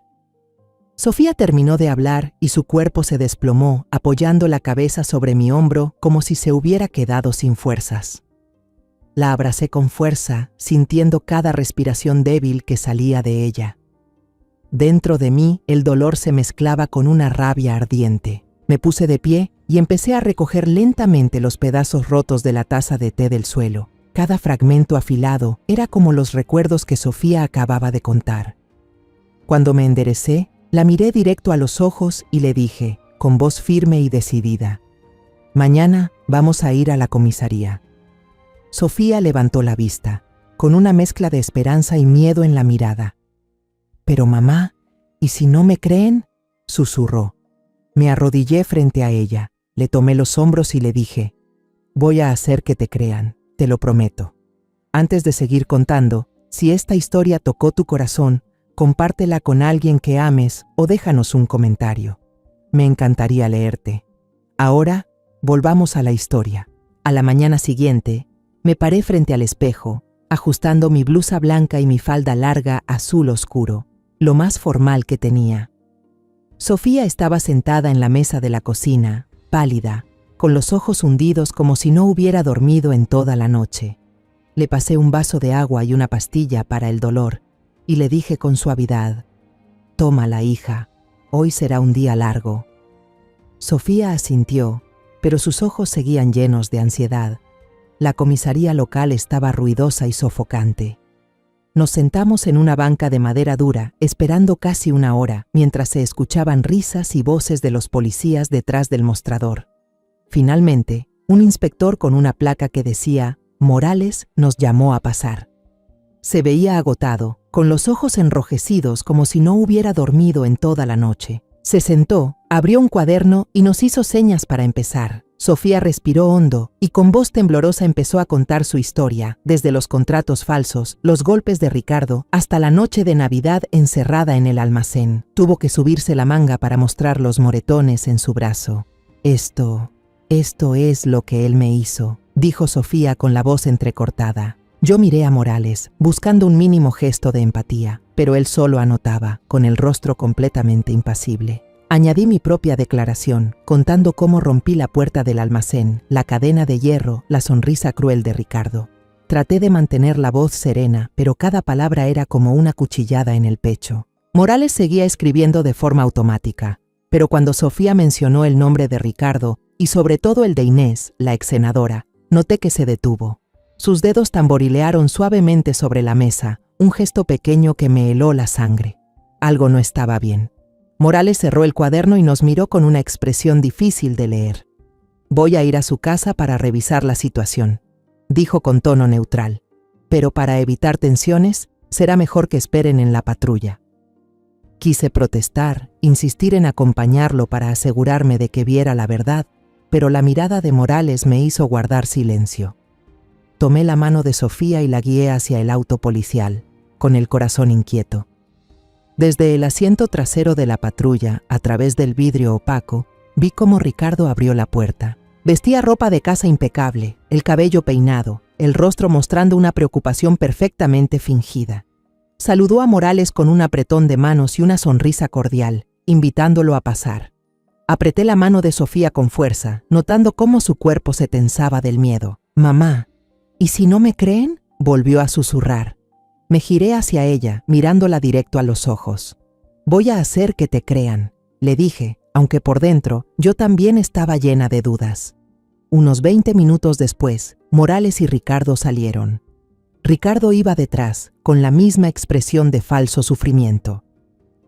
Sofía terminó de hablar y su cuerpo se desplomó, apoyando la cabeza sobre mi hombro como si se hubiera quedado sin fuerzas. La abracé con fuerza, sintiendo cada respiración débil que salía de ella. Dentro de mí, el dolor se mezclaba con una rabia ardiente. Me puse de pie y empecé a recoger lentamente los pedazos rotos de la taza de té del suelo. Cada fragmento afilado era como los recuerdos que Sofía acababa de contar. Cuando me enderecé, la miré directo a los ojos y le dije, con voz firme y decidida: «Mañana vamos a ir a la comisaría». Sofía levantó la vista, con una mezcla de esperanza y miedo en la mirada. «Pero mamá, ¿y si no me creen?», susurró. Me arrodillé frente a ella, le tomé los hombros y le dije: «Voy a hacer que te crean, te lo prometo». Antes de seguir contando, si esta historia tocó tu corazón, compártela con alguien que ames o déjanos un comentario. Me encantaría leerte. Ahora, volvamos a la historia. A la mañana siguiente, me paré frente al espejo, ajustando mi blusa blanca y mi falda larga azul oscuro, lo más formal que tenía. Sofía estaba sentada en la mesa de la cocina, pálida, con los ojos hundidos como si no hubiera dormido en toda la noche. Le pasé un vaso de agua y una pastilla para el dolor, y le dije con suavidad: «Tómala, hija, hoy será un día largo». Sofía asintió, pero sus ojos seguían llenos de ansiedad. La comisaría local estaba ruidosa y sofocante. Nos sentamos en una banca de madera dura, esperando casi una hora, mientras se escuchaban risas y voces de los policías detrás del mostrador. Finalmente, un inspector con una placa que decía «Morales» nos llamó a pasar. Se veía agotado, con los ojos enrojecidos como si no hubiera dormido en toda la noche. Se sentó, abrió un cuaderno y nos hizo señas para empezar. Sofía respiró hondo y con voz temblorosa empezó a contar su historia, desde los contratos falsos, los golpes de Ricardo, hasta la noche de Navidad encerrada en el almacén. Tuvo que subirse la manga para mostrar los moretones en su brazo. Esto es lo que él me hizo, dijo Sofía con la voz entrecortada. Yo miré a Morales, buscando un mínimo gesto de empatía, pero él solo anotaba, con el rostro completamente impasible. Añadí mi propia declaración, contando cómo rompí la puerta del almacén, la cadena de hierro, la sonrisa cruel de Ricardo. Traté de mantener la voz serena, pero cada palabra era como una cuchillada en el pecho. Morales seguía escribiendo de forma automática, pero cuando Sofía mencionó el nombre de Ricardo, y sobre todo el de Inés, la ex senadora, noté que se detuvo. Sus dedos tamborilearon suavemente sobre la mesa, un gesto pequeño que me heló la sangre. Algo no estaba bien. Morales cerró el cuaderno y nos miró con una expresión difícil de leer. «Voy a ir a su casa para revisar la situación», dijo con tono neutral. «Pero para evitar tensiones, será mejor que esperen en la patrulla». Quise protestar, insistir en acompañarlo para asegurarme de que viera la verdad, pero la mirada de Morales me hizo guardar silencio. Tomé la mano de Sofía y la guié hacia el auto policial, con el corazón inquieto. Desde el asiento trasero de la patrulla, a través del vidrio opaco, vi cómo Ricardo abrió la puerta. Vestía ropa de casa impecable, el cabello peinado, el rostro mostrando una preocupación perfectamente fingida. Saludó a Morales con un apretón de manos y una sonrisa cordial, invitándolo a pasar. Apreté la mano de Sofía con fuerza, notando cómo su cuerpo se tensaba del miedo. «Mamá, ¿y si no me creen?», volvió a susurrar. Me giré hacia ella, mirándola directo a los ojos. «Voy a hacer que te crean», le dije, aunque por dentro yo también estaba llena de dudas. Unos 20 minutos después, Morales y Ricardo salieron. Ricardo iba detrás, con la misma expresión de falso sufrimiento.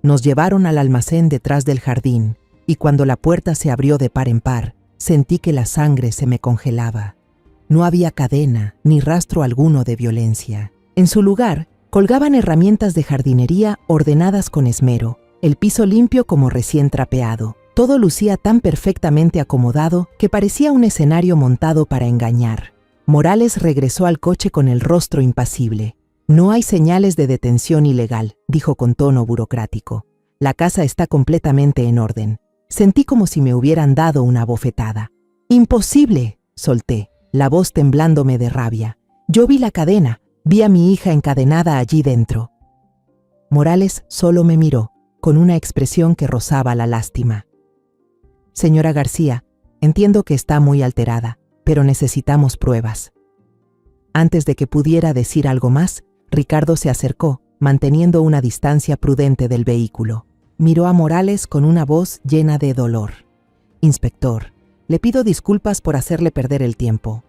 Nos llevaron al almacén detrás del jardín, y cuando la puerta se abrió de par en par, sentí que la sangre se me congelaba. No había cadena ni rastro alguno de violencia. En su lugar, colgaban herramientas de jardinería ordenadas con esmero, el piso limpio como recién trapeado. Todo lucía tan perfectamente acomodado que parecía un escenario montado para engañar. Morales regresó al coche con el rostro impasible. «No hay señales de detención ilegal», dijo con tono burocrático. «La casa está completamente en orden». Sentí como si me hubieran dado una bofetada. «¡Imposible!», solté, la voz temblándome de rabia. «Yo vi la cadena, vi a mi hija encadenada allí dentro». Morales solo me miró, con una expresión que rozaba la lástima. «Señora García, entiendo que está muy alterada, pero necesitamos pruebas». Antes de que pudiera decir algo más, Ricardo se acercó, manteniendo una distancia prudente del vehículo. Miró a Morales con una voz llena de dolor. «Inspector, le pido disculpas por hacerle perder el tiempo.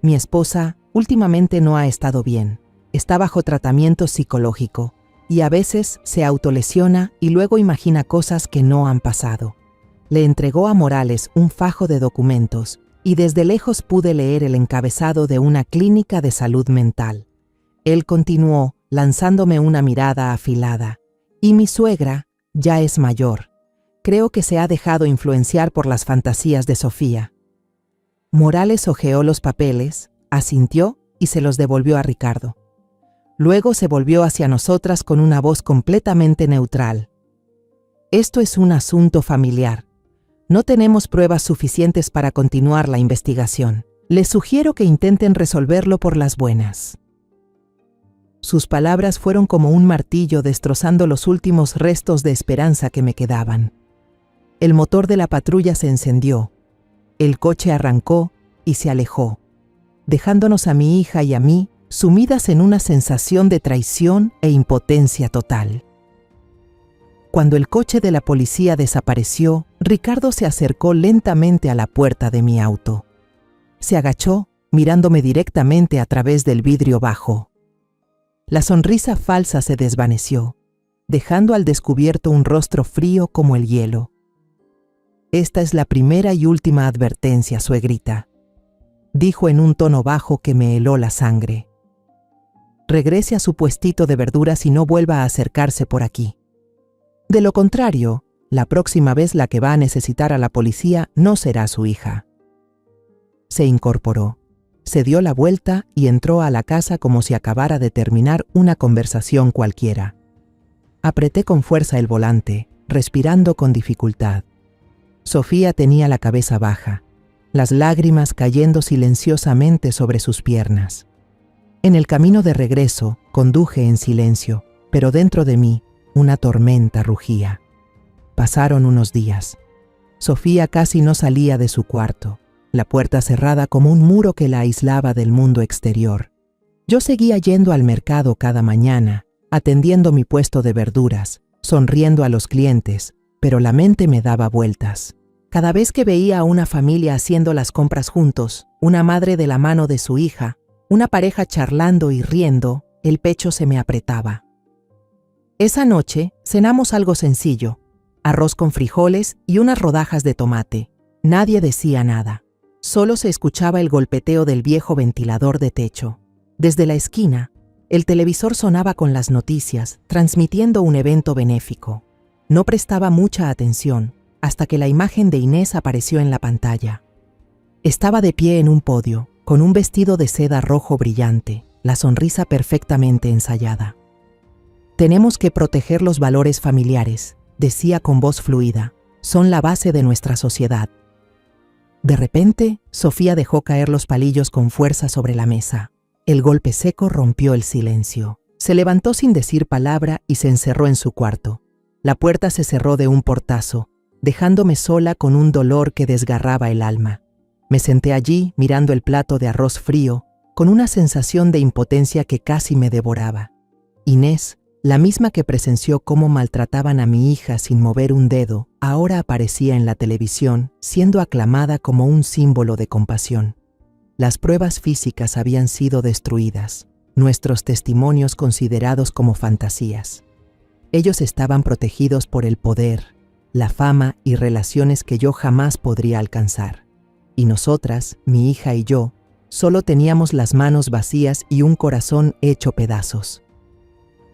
Mi esposa últimamente no ha estado bien. Está bajo tratamiento psicológico y a veces se autolesiona y luego imagina cosas que no han pasado». Le entregó a Morales un fajo de documentos y desde lejos pude leer el encabezado de una clínica de salud mental. Él continuó, lanzándome una mirada afilada. «Y mi suegra ya es mayor. Creo que se ha dejado influenciar por las fantasías de Sofía». Morales hojeó los papeles, asintió y se los devolvió a Ricardo. Luego se volvió hacia nosotras con una voz completamente neutral. «Esto es un asunto familiar. No tenemos pruebas suficientes para continuar la investigación. Les sugiero que intenten resolverlo por las buenas». Sus palabras fueron como un martillo destrozando los últimos restos de esperanza que me quedaban. El motor de la patrulla se encendió. El coche arrancó y se alejó, dejándonos a mi hija y a mí sumidas en una sensación de traición e impotencia total. Cuando el coche de la policía desapareció, Ricardo se acercó lentamente a la puerta de mi auto. Se agachó, mirándome directamente a través del vidrio bajo. La sonrisa falsa se desvaneció, dejando al descubierto un rostro frío como el hielo. «Esta es la primera y última advertencia, suegrita», dijo en un tono bajo que me heló la sangre. «Regrese a su puestito de verduras y no vuelva a acercarse por aquí. De lo contrario, la próxima vez la que va a necesitar a la policía no será su hija». Se incorporó, se dio la vuelta y entró a la casa como si acabara de terminar una conversación cualquiera. Apreté con fuerza el volante, respirando con dificultad. Sofía tenía la cabeza baja, las lágrimas cayendo silenciosamente sobre sus piernas. En el camino de regreso, conduje en silencio, pero dentro de mí, una tormenta rugía. Pasaron unos días. Sofía casi no salía de su cuarto, la puerta cerrada como un muro que la aislaba del mundo exterior. Yo seguía yendo al mercado cada mañana, atendiendo mi puesto de verduras, sonriendo a los clientes, pero la mente me daba vueltas. Cada vez que veía a una familia haciendo las compras juntos, una madre de la mano de su hija, una pareja charlando y riendo, el pecho se me apretaba. Esa noche cenamos algo sencillo, arroz con frijoles y unas rodajas de tomate. Nadie decía nada. Solo se escuchaba el golpeteo del viejo ventilador de techo. Desde la esquina, el televisor sonaba con las noticias, transmitiendo un evento benéfico. No prestaba mucha atención, hasta que la imagen de Inés apareció en la pantalla. Estaba de pie en un podio, con un vestido de seda rojo brillante, la sonrisa perfectamente ensayada. «Tenemos que proteger los valores familiares», decía con voz fluida. «Son la base de nuestra sociedad». De repente, Sofía dejó caer los palillos con fuerza sobre la mesa. El golpe seco rompió el silencio. Se levantó sin decir palabra y se encerró en su cuarto. La puerta se cerró de un portazo, dejándome sola con un dolor que desgarraba el alma. Me senté allí mirando el plato de arroz frío, con una sensación de impotencia que casi me devoraba. Inés, la misma que presenció cómo maltrataban a mi hija sin mover un dedo, ahora aparecía en la televisión, siendo aclamada como un símbolo de compasión. Las pruebas físicas habían sido destruidas, nuestros testimonios considerados como fantasías. Ellos estaban protegidos por el poder, la fama y relaciones que yo jamás podría alcanzar. Y nosotras, mi hija y yo, solo teníamos las manos vacías y un corazón hecho pedazos.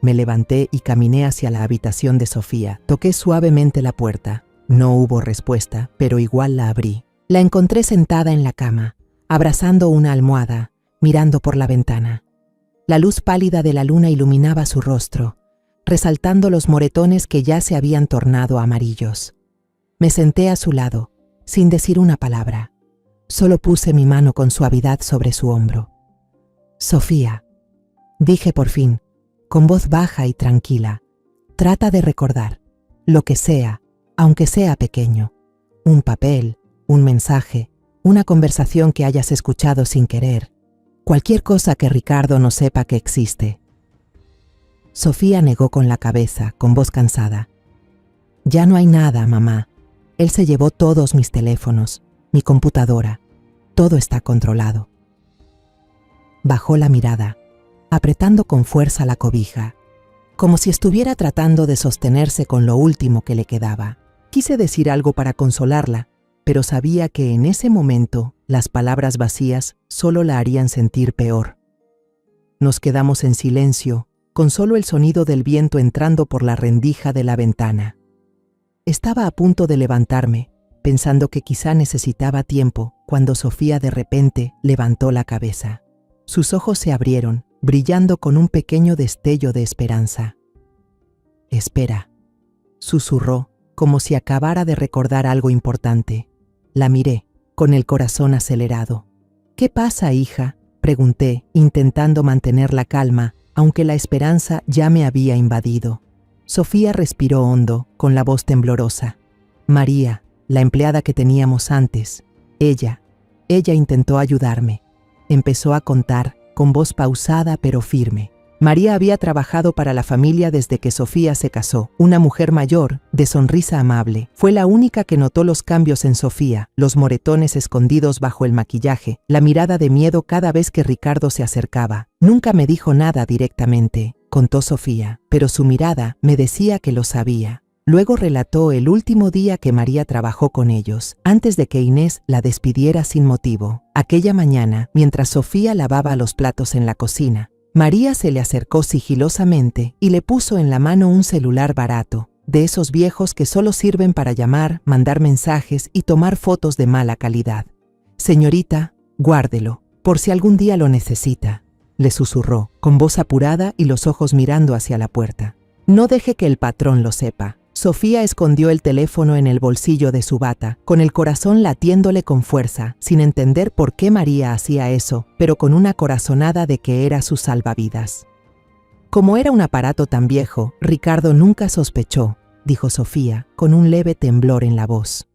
Me levanté y caminé hacia la habitación de Sofía. Toqué suavemente la puerta. No hubo respuesta, pero igual la abrí. La encontré sentada en la cama, abrazando una almohada, mirando por la ventana. La luz pálida de la luna iluminaba su rostro, resaltando los moretones que ya se habían tornado amarillos. Me senté a su lado, sin decir una palabra. Solo puse mi mano con suavidad sobre su hombro. «Sofía», dije por fin, con voz baja y tranquila, «trata de recordar, lo que sea, aunque sea pequeño, un papel, un mensaje, una conversación que hayas escuchado sin querer, cualquier cosa que Ricardo no sepa que existe». Sofía negó con la cabeza, con voz cansada. «Ya no hay nada, mamá. Él se llevó todos mis teléfonos, mi computadora. Todo está controlado». Bajó la mirada, apretando con fuerza la cobija, como si estuviera tratando de sostenerse con lo último que le quedaba. Quise decir algo para consolarla, pero sabía que en ese momento las palabras vacías solo la harían sentir peor. Nos quedamos en silencio, con solo el sonido del viento entrando por la rendija de la ventana. Estaba a punto de levantarme, pensando que quizá necesitaba tiempo, cuando Sofía de repente levantó la cabeza. Sus ojos se abrieron, brillando con un pequeño destello de esperanza. «Espera», susurró, como si acabara de recordar algo importante. La miré, con el corazón acelerado. «¿Qué pasa, hija?», pregunté, intentando mantener la calma, aunque la esperanza ya me había invadido. Sofía respiró hondo, con la voz temblorosa. «María, la empleada que teníamos antes, ella intentó ayudarme». Empezó a contar, con voz pausada pero firme. María había trabajado para la familia desde que Sofía se casó. Una mujer mayor, de sonrisa amable, fue la única que notó los cambios en Sofía, los moretones escondidos bajo el maquillaje, la mirada de miedo cada vez que Ricardo se acercaba. Nunca me dijo nada directamente, contó Sofía, pero su mirada me decía que lo sabía. Luego relató el último día que María trabajó con ellos, antes de que Inés la despidiera sin motivo. Aquella mañana, mientras Sofía lavaba los platos en la cocina, María se le acercó sigilosamente y le puso en la mano un celular barato, de esos viejos que solo sirven para llamar, mandar mensajes y tomar fotos de mala calidad. «Señorita, guárdelo, por si algún día lo necesita», le susurró, con voz apurada y los ojos mirando hacia la puerta. «No deje que el patrón lo sepa». Sofía escondió el teléfono en el bolsillo de su bata, con el corazón latiéndole con fuerza, sin entender por qué María hacía eso, pero con una corazonada de que era su salvavidas. Como era un aparato tan viejo, Ricardo nunca sospechó, dijo Sofía, con un leve temblor en la voz.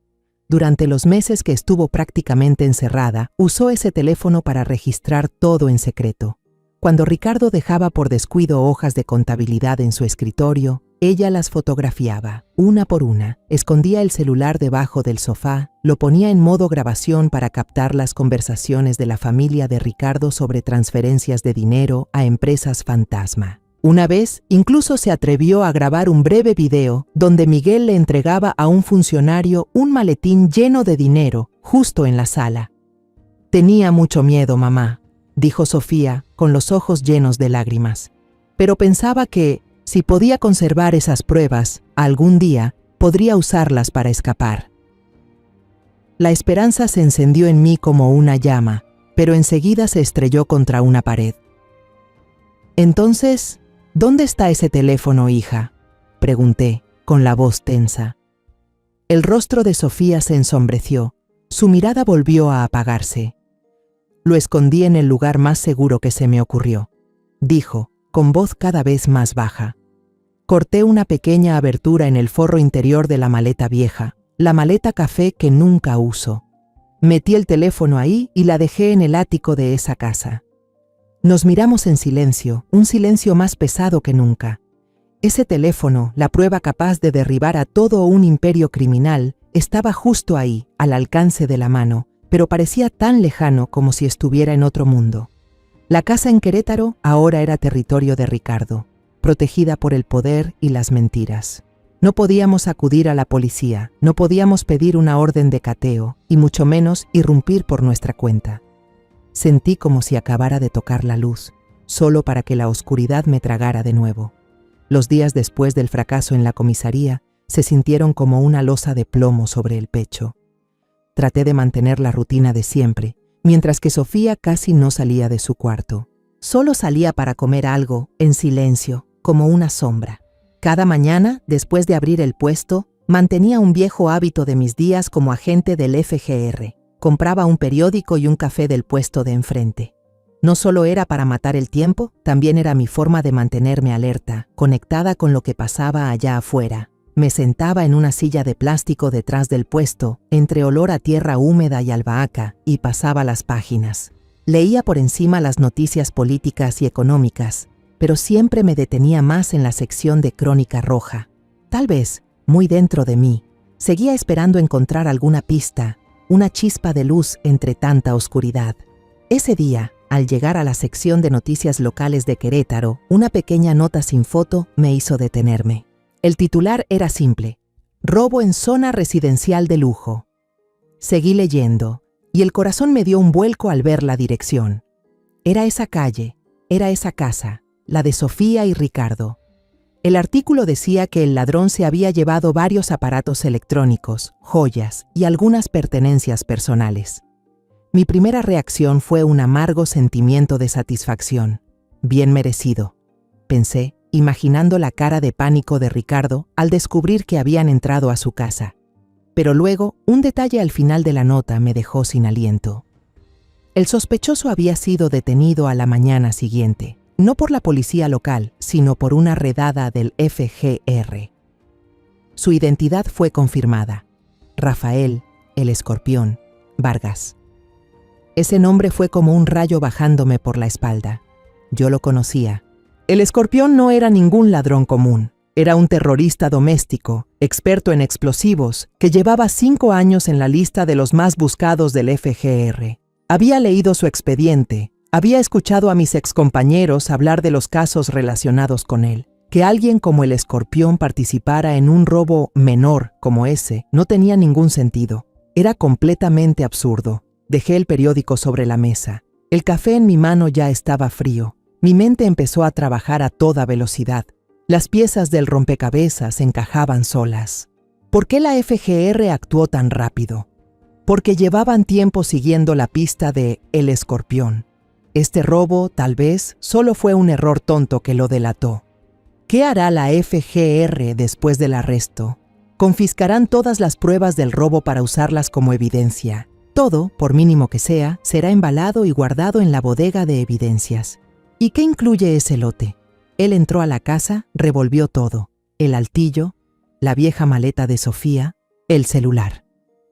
Durante los meses que estuvo prácticamente encerrada, usó ese teléfono para registrar todo en secreto. Cuando Ricardo dejaba por descuido hojas de contabilidad en su escritorio, ella las fotografiaba, una por una, escondía el celular debajo del sofá, lo ponía en modo grabación para captar las conversaciones de la familia de Ricardo sobre transferencias de dinero a empresas fantasma. Una vez, incluso se atrevió a grabar un breve video donde Miguel le entregaba a un funcionario un maletín lleno de dinero, justo en la sala. «Tenía mucho miedo, mamá», dijo Sofía, con los ojos llenos de lágrimas. «Pero pensaba que, si podía conservar esas pruebas, algún día podría usarlas para escapar». La esperanza se encendió en mí como una llama, pero enseguida se estrelló contra una pared. «Entonces, ¿dónde está ese teléfono, hija?», pregunté, con la voz tensa. El rostro de Sofía se ensombreció, su mirada volvió a apagarse. «Lo escondí en el lugar más seguro que se me ocurrió», dijo, con voz cada vez más baja. «Corté una pequeña abertura en el forro interior de la maleta vieja, la maleta café que nunca uso. Metí el teléfono ahí y la dejé en el ático de esa casa». Nos miramos en silencio, un silencio más pesado que nunca. Ese teléfono, la prueba capaz de derribar a todo un imperio criminal, estaba justo ahí, al alcance de la mano, pero parecía tan lejano como si estuviera en otro mundo. La casa en Querétaro ahora era territorio de Ricardo, protegida por el poder y las mentiras. No podíamos acudir a la policía, no podíamos pedir una orden de cateo, y mucho menos irrumpir por nuestra cuenta. Sentí como si acabara de tocar la luz, solo para que la oscuridad me tragara de nuevo. Los días después del fracaso en la comisaría se sintieron como una losa de plomo sobre el pecho. Traté de mantener la rutina de siempre, mientras que Sofía casi no salía de su cuarto. Solo salía para comer algo, en silencio, como una sombra. Cada mañana, después de abrir el puesto, mantenía un viejo hábito de mis días como agente del FGR. Compraba un periódico y un café del puesto de enfrente. No solo era para matar el tiempo, también era mi forma de mantenerme alerta, conectada con lo que pasaba allá afuera. Me sentaba en una silla de plástico detrás del puesto, entre olor a tierra húmeda y albahaca, y pasaba las páginas. Leía por encima las noticias políticas y económicas, pero siempre me detenía más en la sección de Crónica Roja. Tal vez, muy dentro de mí, seguía esperando encontrar alguna pista, una chispa de luz entre tanta oscuridad. Ese día, al llegar a la sección de noticias locales de Querétaro, una pequeña nota sin foto me hizo detenerme. El titular era simple: «Robo en zona residencial de lujo». Seguí leyendo, y el corazón me dio un vuelco al ver la dirección. Era esa calle, era esa casa, la de Sofía y Ricardo. El artículo decía que el ladrón se había llevado varios aparatos electrónicos, joyas y algunas pertenencias personales. Mi primera reacción fue un amargo sentimiento de satisfacción. Bien merecido, pensé, imaginando la cara de pánico de Ricardo al descubrir que habían entrado a su casa. Pero luego, un detalle al final de la nota me dejó sin aliento. El sospechoso había sido detenido a la mañana siguiente, no por la policía local, sino por una redada del FGR. Su identidad fue confirmada: Rafael, el Escorpión, Vargas. Ese nombre fue como un rayo bajándome por la espalda. Yo lo conocía. El escorpión no era ningún ladrón común. Era un terrorista doméstico, experto en explosivos, que llevaba 5 años en la lista de los más buscados del FGR. Había leído su expediente, había escuchado a mis excompañeros hablar de los casos relacionados con él. Que alguien como el escorpión participara en un robo menor como ese no tenía ningún sentido. Era completamente absurdo. Dejé el periódico sobre la mesa. El café en mi mano ya estaba frío. Mi mente empezó a trabajar a toda velocidad. Las piezas del rompecabezas encajaban solas. ¿Por qué la FGR actuó tan rápido? Porque llevaban tiempo siguiendo la pista de El Escorpión. Este robo, tal vez, solo fue un error tonto que lo delató. ¿Qué hará la FGR después del arresto? Confiscarán todas las pruebas del robo para usarlas como evidencia. Todo, por mínimo que sea, será embalado y guardado en la bodega de evidencias. ¿Y qué incluye ese lote? Él entró a la casa, revolvió todo. El altillo, la vieja maleta de Sofía, el celular.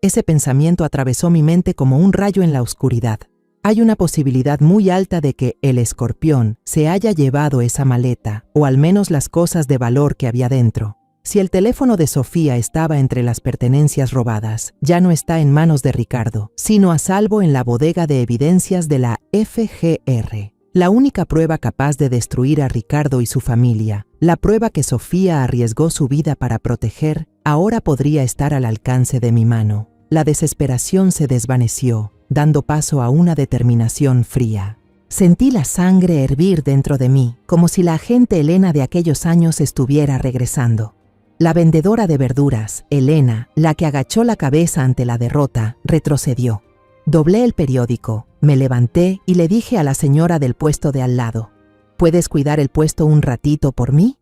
Ese pensamiento atravesó mi mente como un rayo en la oscuridad. Hay una posibilidad muy alta de que el escorpión se haya llevado esa maleta, o al menos las cosas de valor que había dentro. Si el teléfono de Sofía estaba entre las pertenencias robadas, ya no está en manos de Ricardo, sino a salvo en la bodega de evidencias de la FGR. La única prueba capaz de destruir a Ricardo y su familia, la prueba que Sofía arriesgó su vida para proteger, ahora podría estar al alcance de mi mano. La desesperación se desvaneció, dando paso a una determinación fría. Sentí la sangre hervir dentro de mí, como si la agente Elena de aquellos años estuviera regresando. La vendedora de verduras, Elena, la que agachó la cabeza ante la derrota, retrocedió. Doblé el periódico, me levanté y le dije a la señora del puesto de al lado, ¿puedes cuidar el puesto un ratito por mí?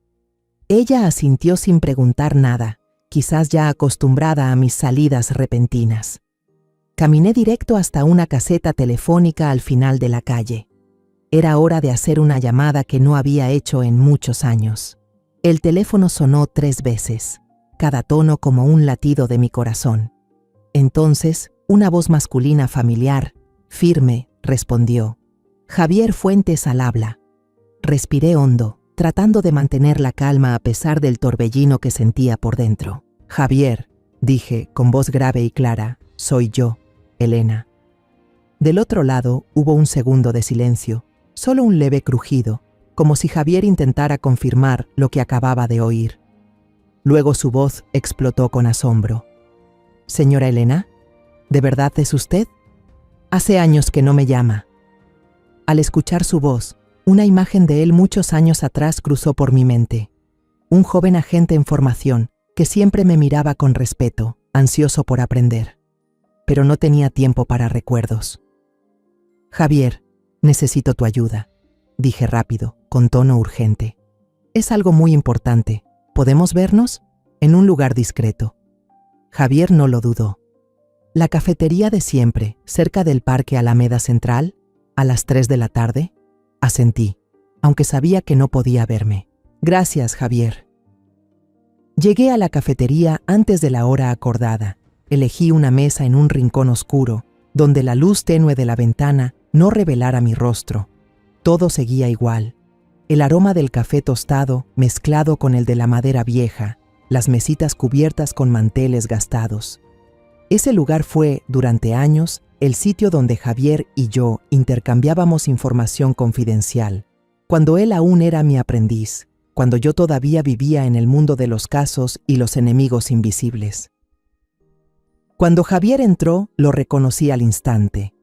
Ella asintió sin preguntar nada, quizás ya acostumbrada a mis salidas repentinas. Caminé directo hasta una caseta telefónica al final de la calle. Era hora de hacer una llamada que no había hecho en muchos años. El teléfono sonó 3 veces, cada tono como un latido de mi corazón. Entonces, una voz masculina familiar, firme, respondió. Javier Fuentes al habla. Respiré hondo, tratando de mantener la calma a pesar del torbellino que sentía por dentro. Javier, dije con voz grave y clara, soy yo, Elena. Del otro lado hubo un segundo de silencio, solo un leve crujido, como si Javier intentara confirmar lo que acababa de oír. Luego su voz explotó con asombro. Señora Elena, ¿de verdad es usted? Hace años que no me llama. Al escuchar su voz, una imagen de él muchos años atrás cruzó por mi mente. Un joven agente en formación que siempre me miraba con respeto, ansioso por aprender. Pero no tenía tiempo para recuerdos. Javier, necesito tu ayuda, dije rápido, con tono urgente. Es algo muy importante. ¿Podemos vernos? En un lugar discreto. Javier no lo dudó. La cafetería de siempre, cerca del Parque Alameda Central, a las 3 de la tarde, asentí, aunque sabía que no podía verme. Gracias, Javier. Llegué a la cafetería antes de la hora acordada. Elegí una mesa en un rincón oscuro, donde la luz tenue de la ventana no revelara mi rostro. Todo seguía igual. El aroma del café tostado mezclado con el de la madera vieja, las mesitas cubiertas con manteles gastados. Ese lugar fue, durante años, el sitio donde Javier y yo intercambiábamos información confidencial, cuando él aún era mi aprendiz, cuando yo todavía vivía en el mundo de los casos y los enemigos invisibles. Cuando Javier entró, lo reconocí al instante.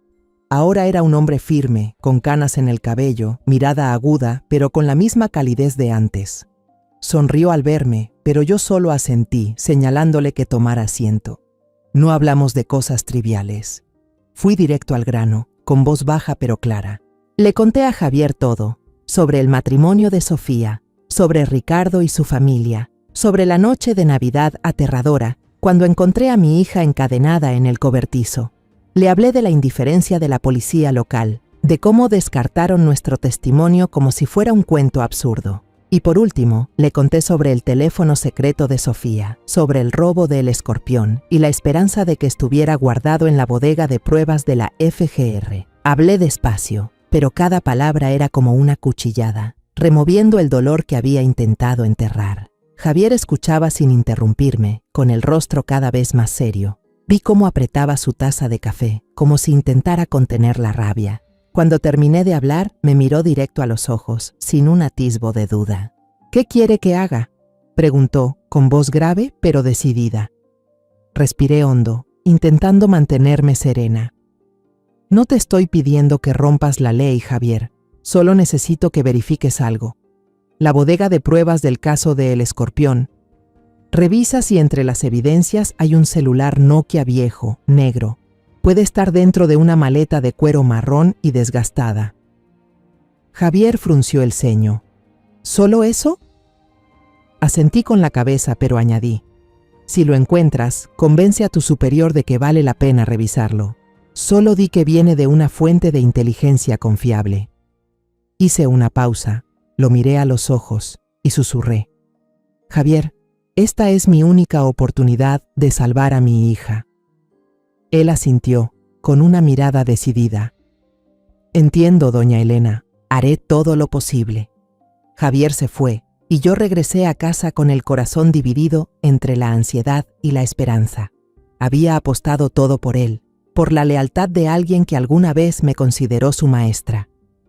Ahora era un hombre firme, con canas en el cabello, mirada aguda, pero con la misma calidez de antes. Sonrió al verme, pero yo solo asentí, señalándole que tomara asiento. No hablamos de cosas triviales. Fui directo al grano, con voz baja pero clara. Le conté a Javier todo, sobre el matrimonio de Sofía, sobre Ricardo y su familia, sobre la noche de Navidad aterradora, cuando encontré a mi hija encadenada en el cobertizo. Le hablé de la indiferencia de la policía local, de cómo descartaron nuestro testimonio como si fuera un cuento absurdo. Y por último, le conté sobre el teléfono secreto de Sofía, sobre el robo del escorpión y la esperanza de que estuviera guardado en la bodega de pruebas de la FGR. Hablé despacio, pero cada palabra era como una cuchillada. removiendo el dolor que había intentado enterrar. Javier escuchaba sin interrumpirme, con el rostro cada vez más serio. Vi cómo apretaba su taza de café, como si intentara contener la rabia. Cuando terminé de hablar, me miró directo a los ojos, sin un atisbo de duda. «¿Qué quiere que haga?», preguntó, con voz grave pero decidida. Respiré hondo, intentando mantenerme serena. «No te estoy pidiendo que rompas la ley, Javier. Solo necesito que verifiques algo. La bodega de pruebas del caso de El Escorpión. Revisa si entre las evidencias hay un celular Nokia viejo, negro. Puede estar dentro de una maleta de cuero marrón y desgastada». Javier frunció el ceño. «¿Solo eso?». Asentí con la cabeza, pero añadí: «Si lo encuentras, convence a tu superior de que vale la pena revisarlo. Solo di que viene de una fuente de inteligencia confiable». Hice una pausa, lo miré a los ojos y susurré: «Javier, esta es mi única oportunidad de salvar a mi hija». Él asintió, con una mirada decidida. «Entiendo, doña Elena, haré todo lo posible». Javier se fue, y yo regresé a casa con el corazón dividido entre la ansiedad y la esperanza. Había apostado todo por él, por la lealtad de alguien que alguna vez me consideró su maestra.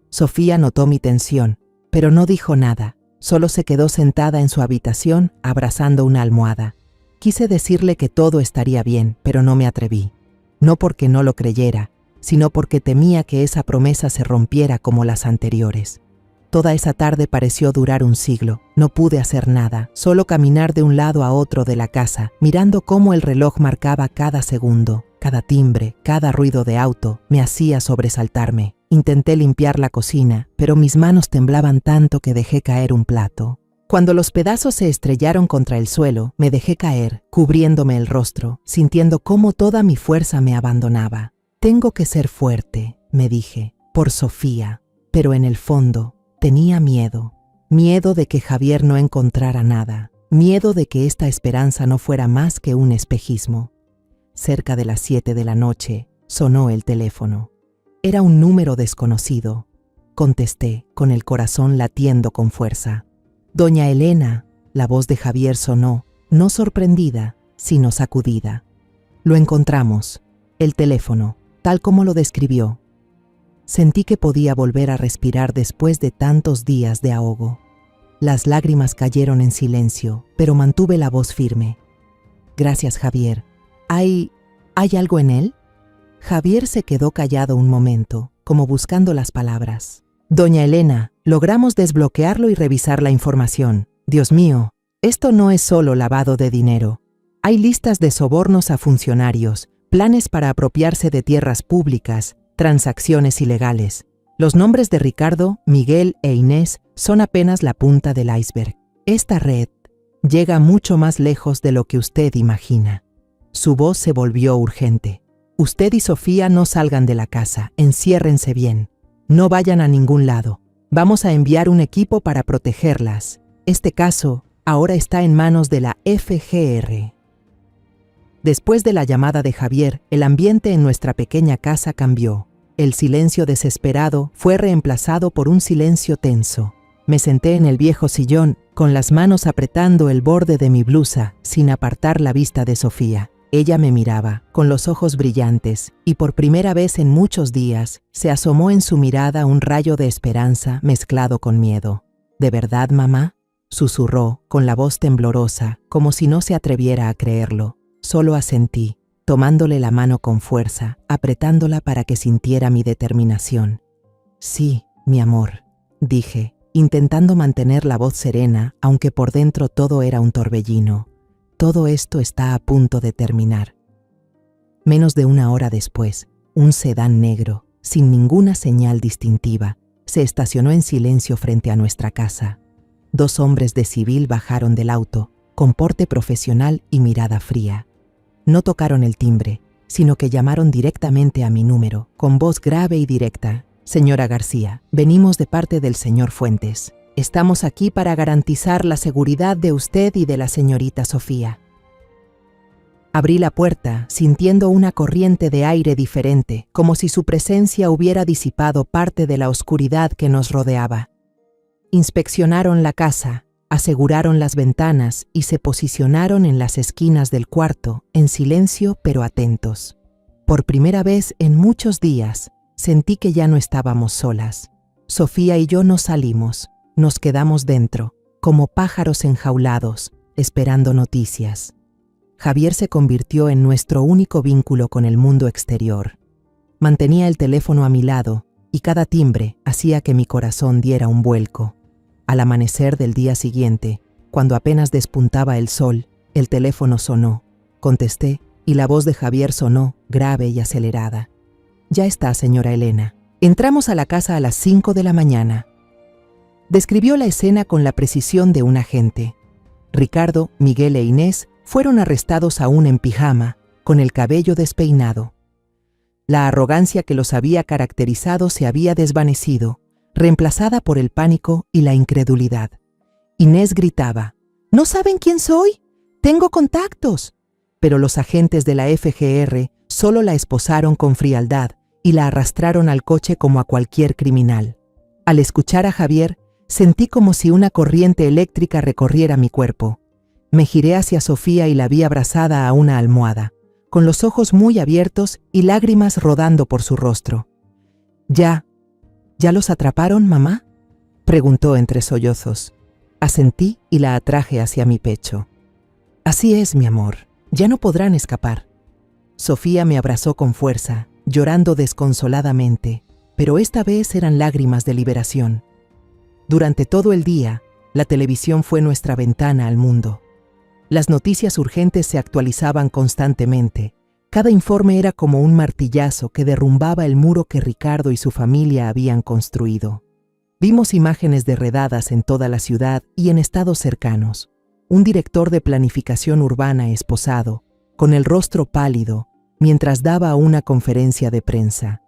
Sofía notó mi tensión, pero no dijo nada, solo se quedó sentada en su habitación abrazando una almohada. Quise decirle que todo estaría bien, pero no me atreví. No porque no lo creyera, sino porque temía que esa promesa se rompiera como las anteriores. Toda esa tarde pareció durar un siglo. No pude hacer nada, solo caminar de un lado a otro de la casa, mirando cómo el reloj marcaba cada segundo. Cada timbre, cada ruido de auto me hacía sobresaltarme. Intenté limpiar la cocina, pero mis manos temblaban tanto que dejé caer un plato. Cuando los pedazos se estrellaron contra el suelo, me dejé caer, cubriéndome el rostro, sintiendo cómo toda mi fuerza me abandonaba. «Tengo que ser fuerte», me dije, «por Sofía». Pero en el fondo, tenía miedo. Miedo de que Javier no encontrara nada. Miedo de que esta esperanza no fuera más que un espejismo. Cerca de las 7 de la noche, sonó el teléfono. Era un número desconocido. Contesté, con el corazón latiendo con fuerza. «Doña Elena», la voz de Javier sonó, no sorprendida, sino sacudida. «Lo encontramos. El teléfono, tal como lo describió». Sentí que podía volver a respirar después de tantos días de ahogo. Las lágrimas cayeron en silencio, pero mantuve la voz firme. «Gracias, Javier. ¿Hay algo en él?». Javier se quedó callado un momento, como buscando las palabras. «Doña Elena, logramos desbloquearlo y revisar la información. Dios mío, esto no es solo lavado de dinero. Hay listas de sobornos a funcionarios, planes para apropiarse de tierras públicas, transacciones ilegales. Los nombres de Ricardo, Miguel e Inés son apenas la punta del iceberg. Esta red llega mucho más lejos de lo que usted imagina». Su voz se volvió urgente. «Usted y Sofía no salgan de la casa, enciérrense bien. No vayan a ningún lado. Vamos a enviar un equipo para protegerlas. Este caso ahora está en manos de la FGR». Después de la llamada de Javier, el ambiente en nuestra pequeña casa cambió. El silencio desesperado fue reemplazado por un silencio tenso. Me senté en el viejo sillón, con las manos apretando el borde de mi blusa, sin apartar la vista de Sofía. Ella me miraba, con los ojos brillantes, y por primera vez en muchos días, se asomó en su mirada un rayo de esperanza mezclado con miedo. «¿De verdad, mamá?», susurró, con la voz temblorosa, como si no se atreviera a creerlo. Solo asentí, tomándole la mano con fuerza, apretándola para que sintiera mi determinación. «Sí, mi amor», dije, intentando mantener la voz serena, aunque por dentro todo era un torbellino. «Todo esto está a punto de terminar». Menos de una hora después, un sedán negro, sin ninguna señal distintiva, se estacionó en silencio frente a nuestra casa. 2 hombres de civil bajaron del auto, con porte profesional y mirada fría. No tocaron el timbre, sino que llamaron directamente a mi número, con voz grave y directa. «Señora García, venimos de parte del señor Fuentes. Estamos aquí para garantizar la seguridad de usted y de la señorita Sofía». Abrí la puerta, sintiendo una corriente de aire diferente, como si su presencia hubiera disipado parte de la oscuridad que nos rodeaba. Inspeccionaron la casa, aseguraron las ventanas y se posicionaron en las esquinas del cuarto, en silencio pero atentos. Por primera vez en muchos días, sentí que ya no estábamos solas. Sofía y yo no salimos, nos quedamos dentro, como pájaros enjaulados, esperando noticias. Javier se convirtió en nuestro único vínculo con el mundo exterior. Mantenía el teléfono a mi lado y cada timbre hacía que mi corazón diera un vuelco. Al amanecer del día siguiente, cuando apenas despuntaba el sol, el teléfono sonó. Contesté y la voz de Javier sonó, grave y acelerada. «Ya está, señora Elena. Entramos a la casa a las 5 de la mañana». Describió la escena con la precisión de un agente. Ricardo, Miguel e Inés fueron arrestados aún en pijama, con el cabello despeinado. La arrogancia que los había caracterizado se había desvanecido, reemplazada por el pánico y la incredulidad. Inés gritaba: «¿No saben quién soy? ¡Tengo contactos!». Pero los agentes de la FGR solo la esposaron con frialdad y la arrastraron al coche como a cualquier criminal. Al escuchar a Javier, sentí como si una corriente eléctrica recorriera mi cuerpo. Me giré hacia Sofía y la vi abrazada a una almohada, con los ojos muy abiertos y lágrimas rodando por su rostro. ¿Ya los atraparon, mamá?», preguntó entre sollozos. Asentí y la atraje hacia mi pecho. «Así es, mi amor, ya no podrán escapar». Sofía me abrazó con fuerza, llorando desconsoladamente, pero esta vez eran lágrimas de liberación. Durante todo el día, la televisión fue nuestra ventana al mundo. Las noticias urgentes se actualizaban constantemente. Cada informe era como un martillazo que derrumbaba el muro que Ricardo y su familia habían construido. Vimos imágenes de redadas en toda la ciudad y en estados cercanos. Un director de planificación urbana esposado, con el rostro pálido, mientras daba una conferencia de prensa.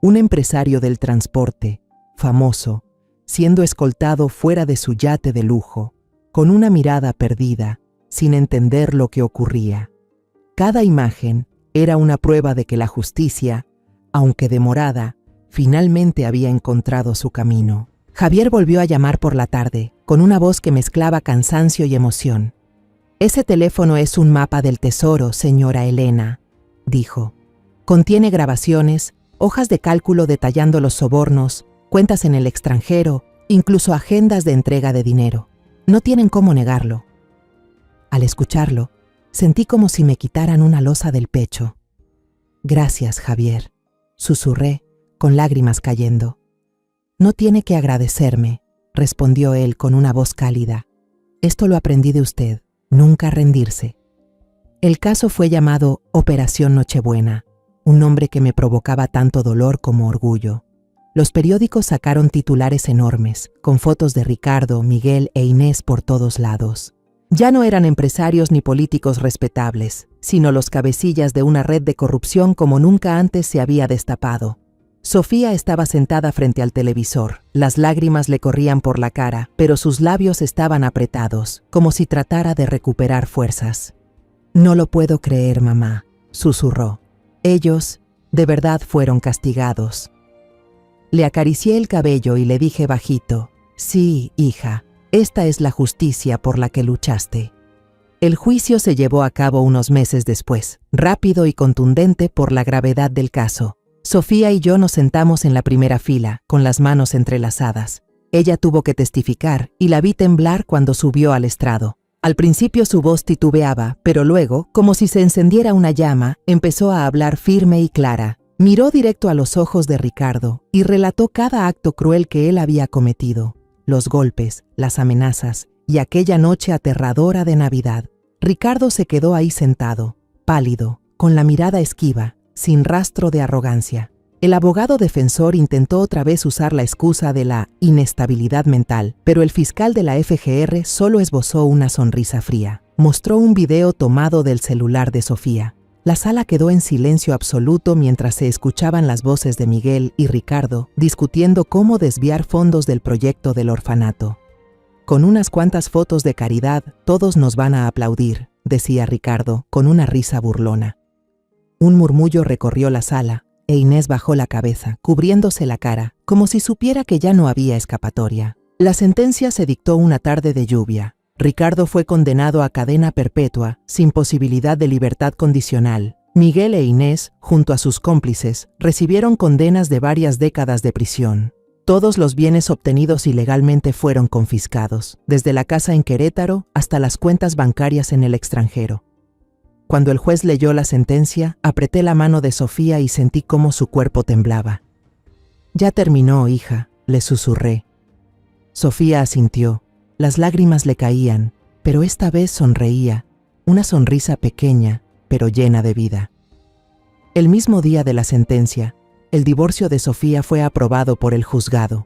Un empresario del transporte, famoso, siendo escoltado fuera de su yate de lujo, con una mirada perdida, sin entender lo que ocurría. Cada imagen era una prueba de que la justicia, aunque demorada, finalmente había encontrado su camino. Javier volvió a llamar por la tarde, con una voz que mezclaba cansancio y emoción. «Ese teléfono es un mapa del tesoro, señora Elena», dijo. «Contiene grabaciones, hojas de cálculo detallando los sobornos, cuentas en el extranjero, incluso agendas de entrega de dinero. No tienen cómo negarlo». Al escucharlo, sentí como si me quitaran una losa del pecho. «Gracias, Javier», susurré, con lágrimas cayendo. «No tiene que agradecerme», respondió él con una voz cálida. «Esto lo aprendí de usted, nunca rendirse». El caso fue llamado Operación Nochebuena, un nombre que me provocaba tanto dolor como orgullo. Los periódicos sacaron titulares enormes, con fotos de Ricardo, Miguel e Inés por todos lados. Ya no eran empresarios ni políticos respetables, sino los cabecillas de una red de corrupción como nunca antes se había destapado. Sofía estaba sentada frente al televisor. Las lágrimas le corrían por la cara, pero sus labios estaban apretados, como si tratara de recuperar fuerzas. «No lo puedo creer, mamá», susurró. «Ellos, de verdad, fueron castigados». Le acaricié el cabello y le dije bajito: «Sí, hija, esta es la justicia por la que luchaste». El juicio se llevó a cabo unos meses después, rápido y contundente por la gravedad del caso. Sofía y yo nos sentamos en la primera fila, con las manos entrelazadas. Ella tuvo que testificar y la vi temblar cuando subió al estrado. Al principio su voz titubeaba, pero luego, como si se encendiera una llama, empezó a hablar firme y clara. Miró directo a los ojos de Ricardo y relató cada acto cruel que él había cometido. Los golpes, las amenazas y aquella noche aterradora de Navidad. Ricardo se quedó ahí sentado, pálido, con la mirada esquiva, sin rastro de arrogancia. El abogado defensor intentó otra vez usar la excusa de la inestabilidad mental, pero el fiscal de la FGR solo esbozó una sonrisa fría. Mostró un video tomado del celular de Sofía. La sala quedó en silencio absoluto mientras se escuchaban las voces de Miguel y Ricardo discutiendo cómo desviar fondos del proyecto del orfanato. «Con unas cuantas fotos de caridad, todos nos van a aplaudir», decía Ricardo, con una risa burlona. Un murmullo recorrió la sala, e Inés bajó la cabeza, cubriéndose la cara, como si supiera que ya no había escapatoria. La sentencia se dictó una tarde de lluvia. Ricardo fue condenado a cadena perpetua, sin posibilidad de libertad condicional. Miguel e Inés, junto a sus cómplices, recibieron condenas de varias décadas de prisión. Todos los bienes obtenidos ilegalmente fueron confiscados, desde la casa en Querétaro hasta las cuentas bancarias en el extranjero. Cuando el juez leyó la sentencia, apreté la mano de Sofía y sentí cómo su cuerpo temblaba. «Ya terminó, hija», le susurré. Sofía asintió. Las lágrimas le caían, pero esta vez sonreía, una sonrisa pequeña, pero llena de vida. El mismo día de la sentencia, el divorcio de Sofía fue aprobado por el juzgado.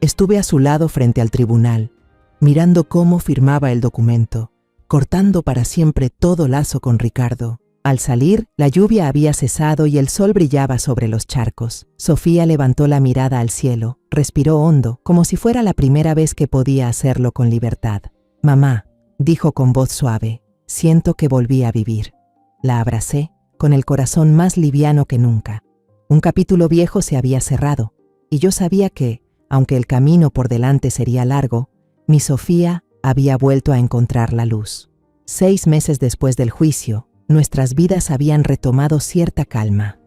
Estuve a su lado frente al tribunal, mirando cómo firmaba el documento, cortando para siempre todo lazo con Ricardo. Al salir, la lluvia había cesado y el sol brillaba sobre los charcos. Sofía levantó la mirada al cielo, respiró hondo, como si fuera la primera vez que podía hacerlo con libertad. «Mamá», dijo con voz suave, «siento que volví a vivir». La abracé, con el corazón más liviano que nunca. Un capítulo viejo se había cerrado, y yo sabía que, aunque el camino por delante sería largo, mi Sofía había vuelto a encontrar la luz. 6 meses después del juicio, nuestras vidas habían retomado cierta calma.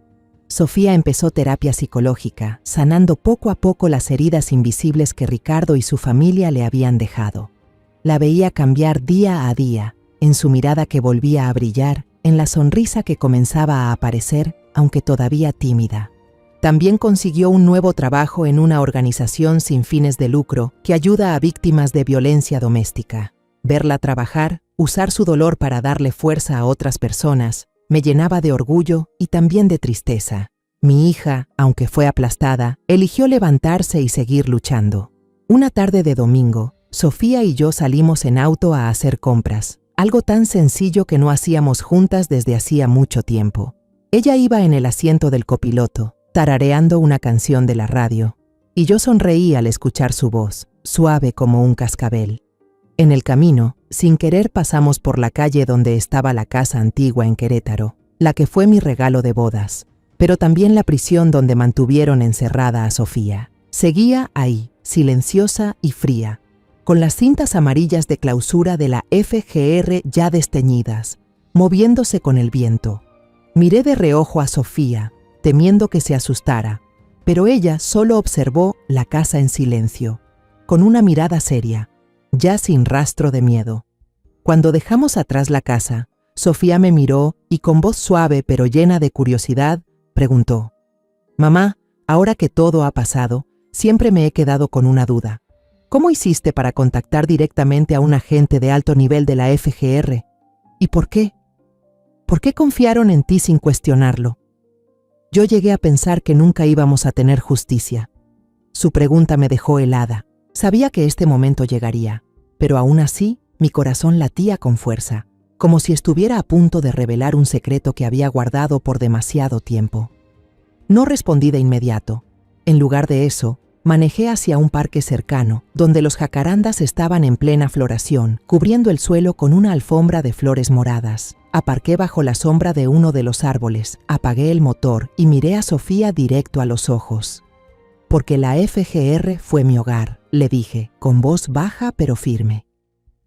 Sofía empezó terapia psicológica, sanando poco a poco las heridas invisibles que Ricardo y su familia le habían dejado. La veía cambiar día a día, en su mirada que volvía a brillar, en la sonrisa que comenzaba a aparecer, aunque todavía tímida. También consiguió un nuevo trabajo en una organización sin fines de lucro que ayuda a víctimas de violencia doméstica. Verla trabajar, usar su dolor para darle fuerza a otras personas, me llenaba de orgullo y también de tristeza. Mi hija, aunque fue aplastada, eligió levantarse y seguir luchando. Una tarde de domingo, Sofía y yo salimos en auto a hacer compras, algo tan sencillo que no hacíamos juntas desde hacía mucho tiempo. Ella iba en el asiento del copiloto, tarareando una canción de la radio, y yo sonreí al escuchar su voz, suave como un cascabel. En el camino, sin querer pasamos por la calle donde estaba la casa antigua en Querétaro, la que fue mi regalo de bodas, pero también la prisión donde mantuvieron encerrada a Sofía. Seguía ahí, silenciosa y fría, con las cintas amarillas de clausura de la FGR ya desteñidas, moviéndose con el viento. Miré de reojo a Sofía, temiendo que se asustara, pero ella solo observó la casa en silencio, con una mirada seria, ya sin rastro de miedo. Cuando dejamos atrás la casa, Sofía me miró y con voz suave pero llena de curiosidad, preguntó: «Mamá, ahora que todo ha pasado, siempre me he quedado con una duda. ¿Cómo hiciste para contactar directamente a un agente de alto nivel de la FGR? ¿Y por qué? ¿Por qué confiaron en ti sin cuestionarlo?». Yo llegué a pensar que nunca íbamos a tener justicia. Su pregunta me dejó helada. Sabía que este momento llegaría, pero aún así mi corazón latía con fuerza, como si estuviera a punto de revelar un secreto que había guardado por demasiado tiempo. No respondí de inmediato. En lugar de eso, manejé hacia un parque cercano, donde los jacarandas estaban en plena floración, cubriendo el suelo con una alfombra de flores moradas. Aparqué bajo la sombra de uno de los árboles, apagué el motor y miré a Sofía directo a los ojos. «Porque la FGR fue mi hogar», le dije, con voz baja pero firme.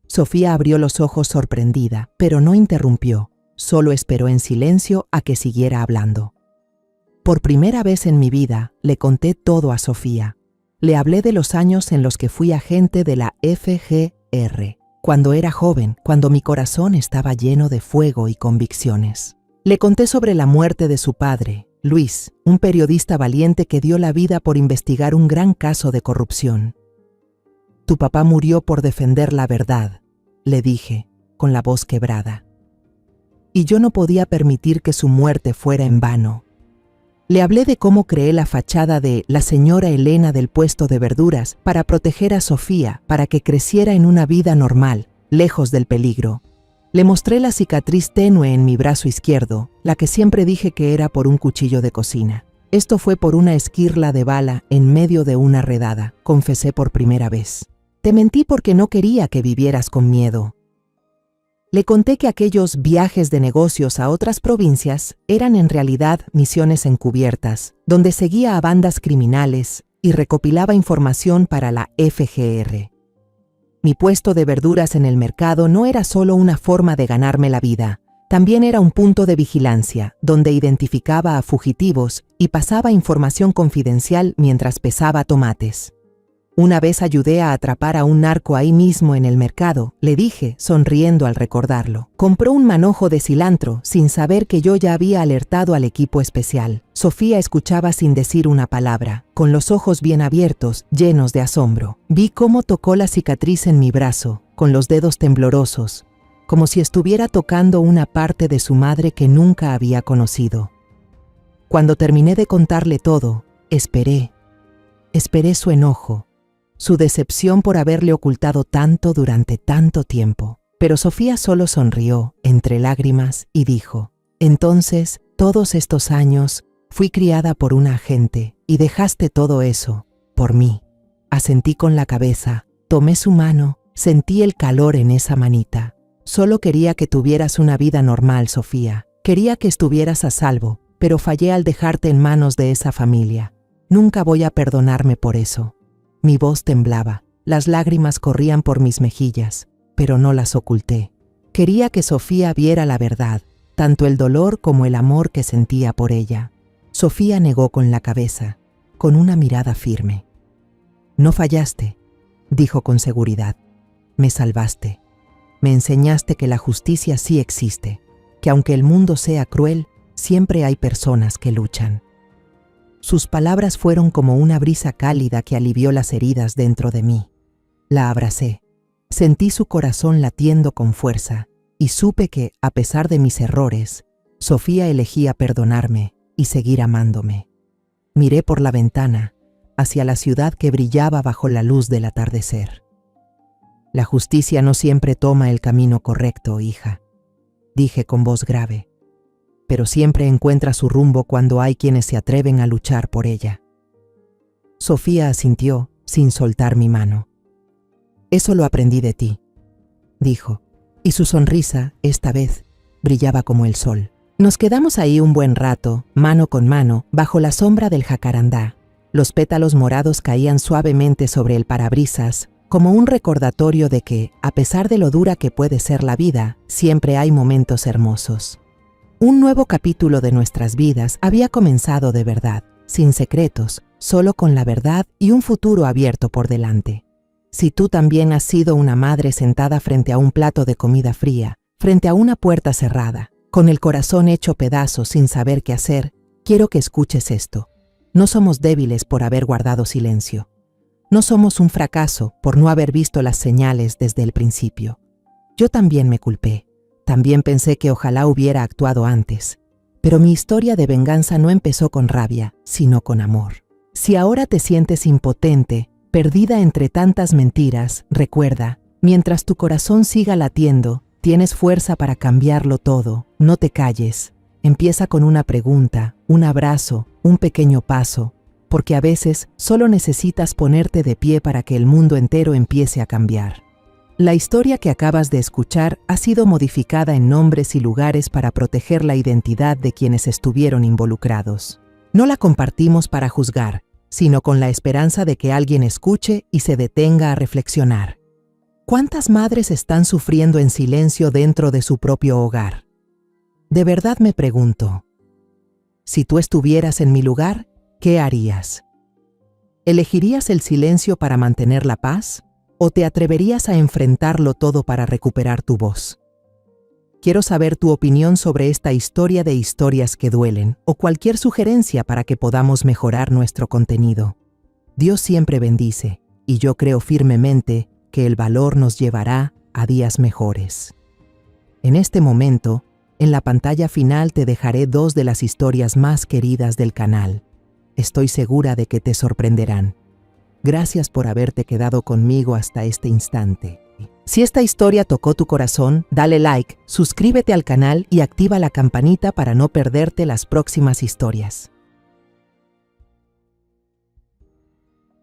Sofía abrió los ojos sorprendida, pero no interrumpió, solo esperó en silencio a que siguiera hablando. Por primera vez en mi vida, le conté todo a Sofía. Le hablé de los años en los que fui agente de la FGR, cuando era joven, cuando mi corazón estaba lleno de fuego y convicciones. Le conté sobre la muerte de su padre, Luis, un periodista valiente que dio la vida por investigar un gran caso de corrupción. «Tu papá murió por defender la verdad», le dije, con la voz quebrada. «Y yo no podía permitir que su muerte fuera en vano». Le hablé de cómo creé la fachada de la señora Elena del puesto de verduras para proteger a Sofía, para que creciera en una vida normal, lejos del peligro. Le mostré la cicatriz tenue en mi brazo izquierdo, la que siempre dije que era por un cuchillo de cocina. «Esto fue por una esquirla de bala en medio de una redada», confesé por primera vez. «Te mentí porque no quería que vivieras con miedo». Le conté que aquellos viajes de negocios a otras provincias eran en realidad misiones encubiertas, donde seguía a bandas criminales, y recopilaba información para la FGR. Mi puesto de verduras en el mercado no era solo una forma de ganarme la vida, también era un punto de vigilancia, donde identificaba a fugitivos y pasaba información confidencial mientras pesaba tomates. Una vez ayudé a atrapar a un narco ahí mismo en el mercado, le dije, sonriendo al recordarlo. Compró un manojo de cilantro sin saber que yo ya había alertado al equipo especial. Sofía escuchaba sin decir una palabra, con los ojos bien abiertos, llenos de asombro. Vi cómo tocó la cicatriz en mi brazo, con los dedos temblorosos, como si estuviera tocando una parte de su madre que nunca había conocido. Cuando terminé de contarle todo, esperé su enojo, su decepción por haberle ocultado tanto durante tanto tiempo. Pero Sofía solo sonrió, entre lágrimas, y dijo: «Entonces, todos estos años, fui criada por una agente, y dejaste todo eso, por mí». Asentí con la cabeza, tomé su mano, sentí el calor en esa manita. «Solo quería que tuvieras una vida normal, Sofía. Quería que estuvieras a salvo, pero fallé al dejarte en manos de esa familia. Nunca voy a perdonarme por eso». Mi voz temblaba, las lágrimas corrían por mis mejillas, pero no las oculté. Quería que Sofía viera la verdad, tanto el dolor como el amor que sentía por ella. Sofía negó con la cabeza, con una mirada firme. «No fallaste», dijo con seguridad. «Me salvaste. Me enseñaste que la justicia sí existe, que aunque el mundo sea cruel, siempre hay personas que luchan». Sus palabras fueron como una brisa cálida que alivió las heridas dentro de mí. La abracé. Sentí su corazón latiendo con fuerza y supe que, a pesar de mis errores, Sofía elegía perdonarme y seguir amándome. Miré por la ventana, hacia la ciudad que brillaba bajo la luz del atardecer. «La justicia no siempre toma el camino correcto, hija», dije con voz grave, «pero siempre encuentra su rumbo cuando hay quienes se atreven a luchar por ella». Sofía asintió, sin soltar mi mano. «Eso lo aprendí de ti», dijo, y su sonrisa, esta vez, brillaba como el sol. Nos quedamos ahí un buen rato, mano con mano, bajo la sombra del jacarandá. Los pétalos morados caían suavemente sobre el parabrisas, como un recordatorio de que, a pesar de lo dura que puede ser la vida, siempre hay momentos hermosos. Un nuevo capítulo de nuestras vidas había comenzado de verdad, sin secretos, solo con la verdad y un futuro abierto por delante. Si tú también has sido una madre sentada frente a un plato de comida fría, frente a una puerta cerrada, con el corazón hecho pedazos sin saber qué hacer, quiero que escuches esto. No somos débiles por haber guardado silencio. No somos un fracaso por no haber visto las señales desde el principio. Yo también me culpé. También pensé que ojalá hubiera actuado antes. Pero mi historia de venganza no empezó con rabia, sino con amor. Si ahora te sientes impotente, perdida entre tantas mentiras, recuerda, mientras tu corazón siga latiendo, tienes fuerza para cambiarlo todo. No te calles. Empieza con una pregunta, un abrazo, un pequeño paso, porque a veces solo necesitas ponerte de pie para que el mundo entero empiece a cambiar. La historia que acabas de escuchar ha sido modificada en nombres y lugares para proteger la identidad de quienes estuvieron involucrados. No la compartimos para juzgar, sino con la esperanza de que alguien escuche y se detenga a reflexionar. ¿Cuántas madres están sufriendo en silencio dentro de su propio hogar? De verdad me pregunto, si tú estuvieras en mi lugar, ¿qué harías? ¿Elegirías el silencio para mantener la paz? ¿O te atreverías a enfrentarlo todo para recuperar tu voz? Quiero saber tu opinión sobre esta historia de historias que duelen, o cualquier sugerencia para que podamos mejorar nuestro contenido. Dios siempre bendice, y yo creo firmemente que el valor nos llevará a días mejores. En este momento, en la pantalla final te dejaré 2 de las historias más queridas del canal. Estoy segura de que te sorprenderán. Gracias por haberte quedado conmigo hasta este instante. Si esta historia tocó tu corazón, dale like, suscríbete al canal y activa la campanita para no perderte las próximas historias.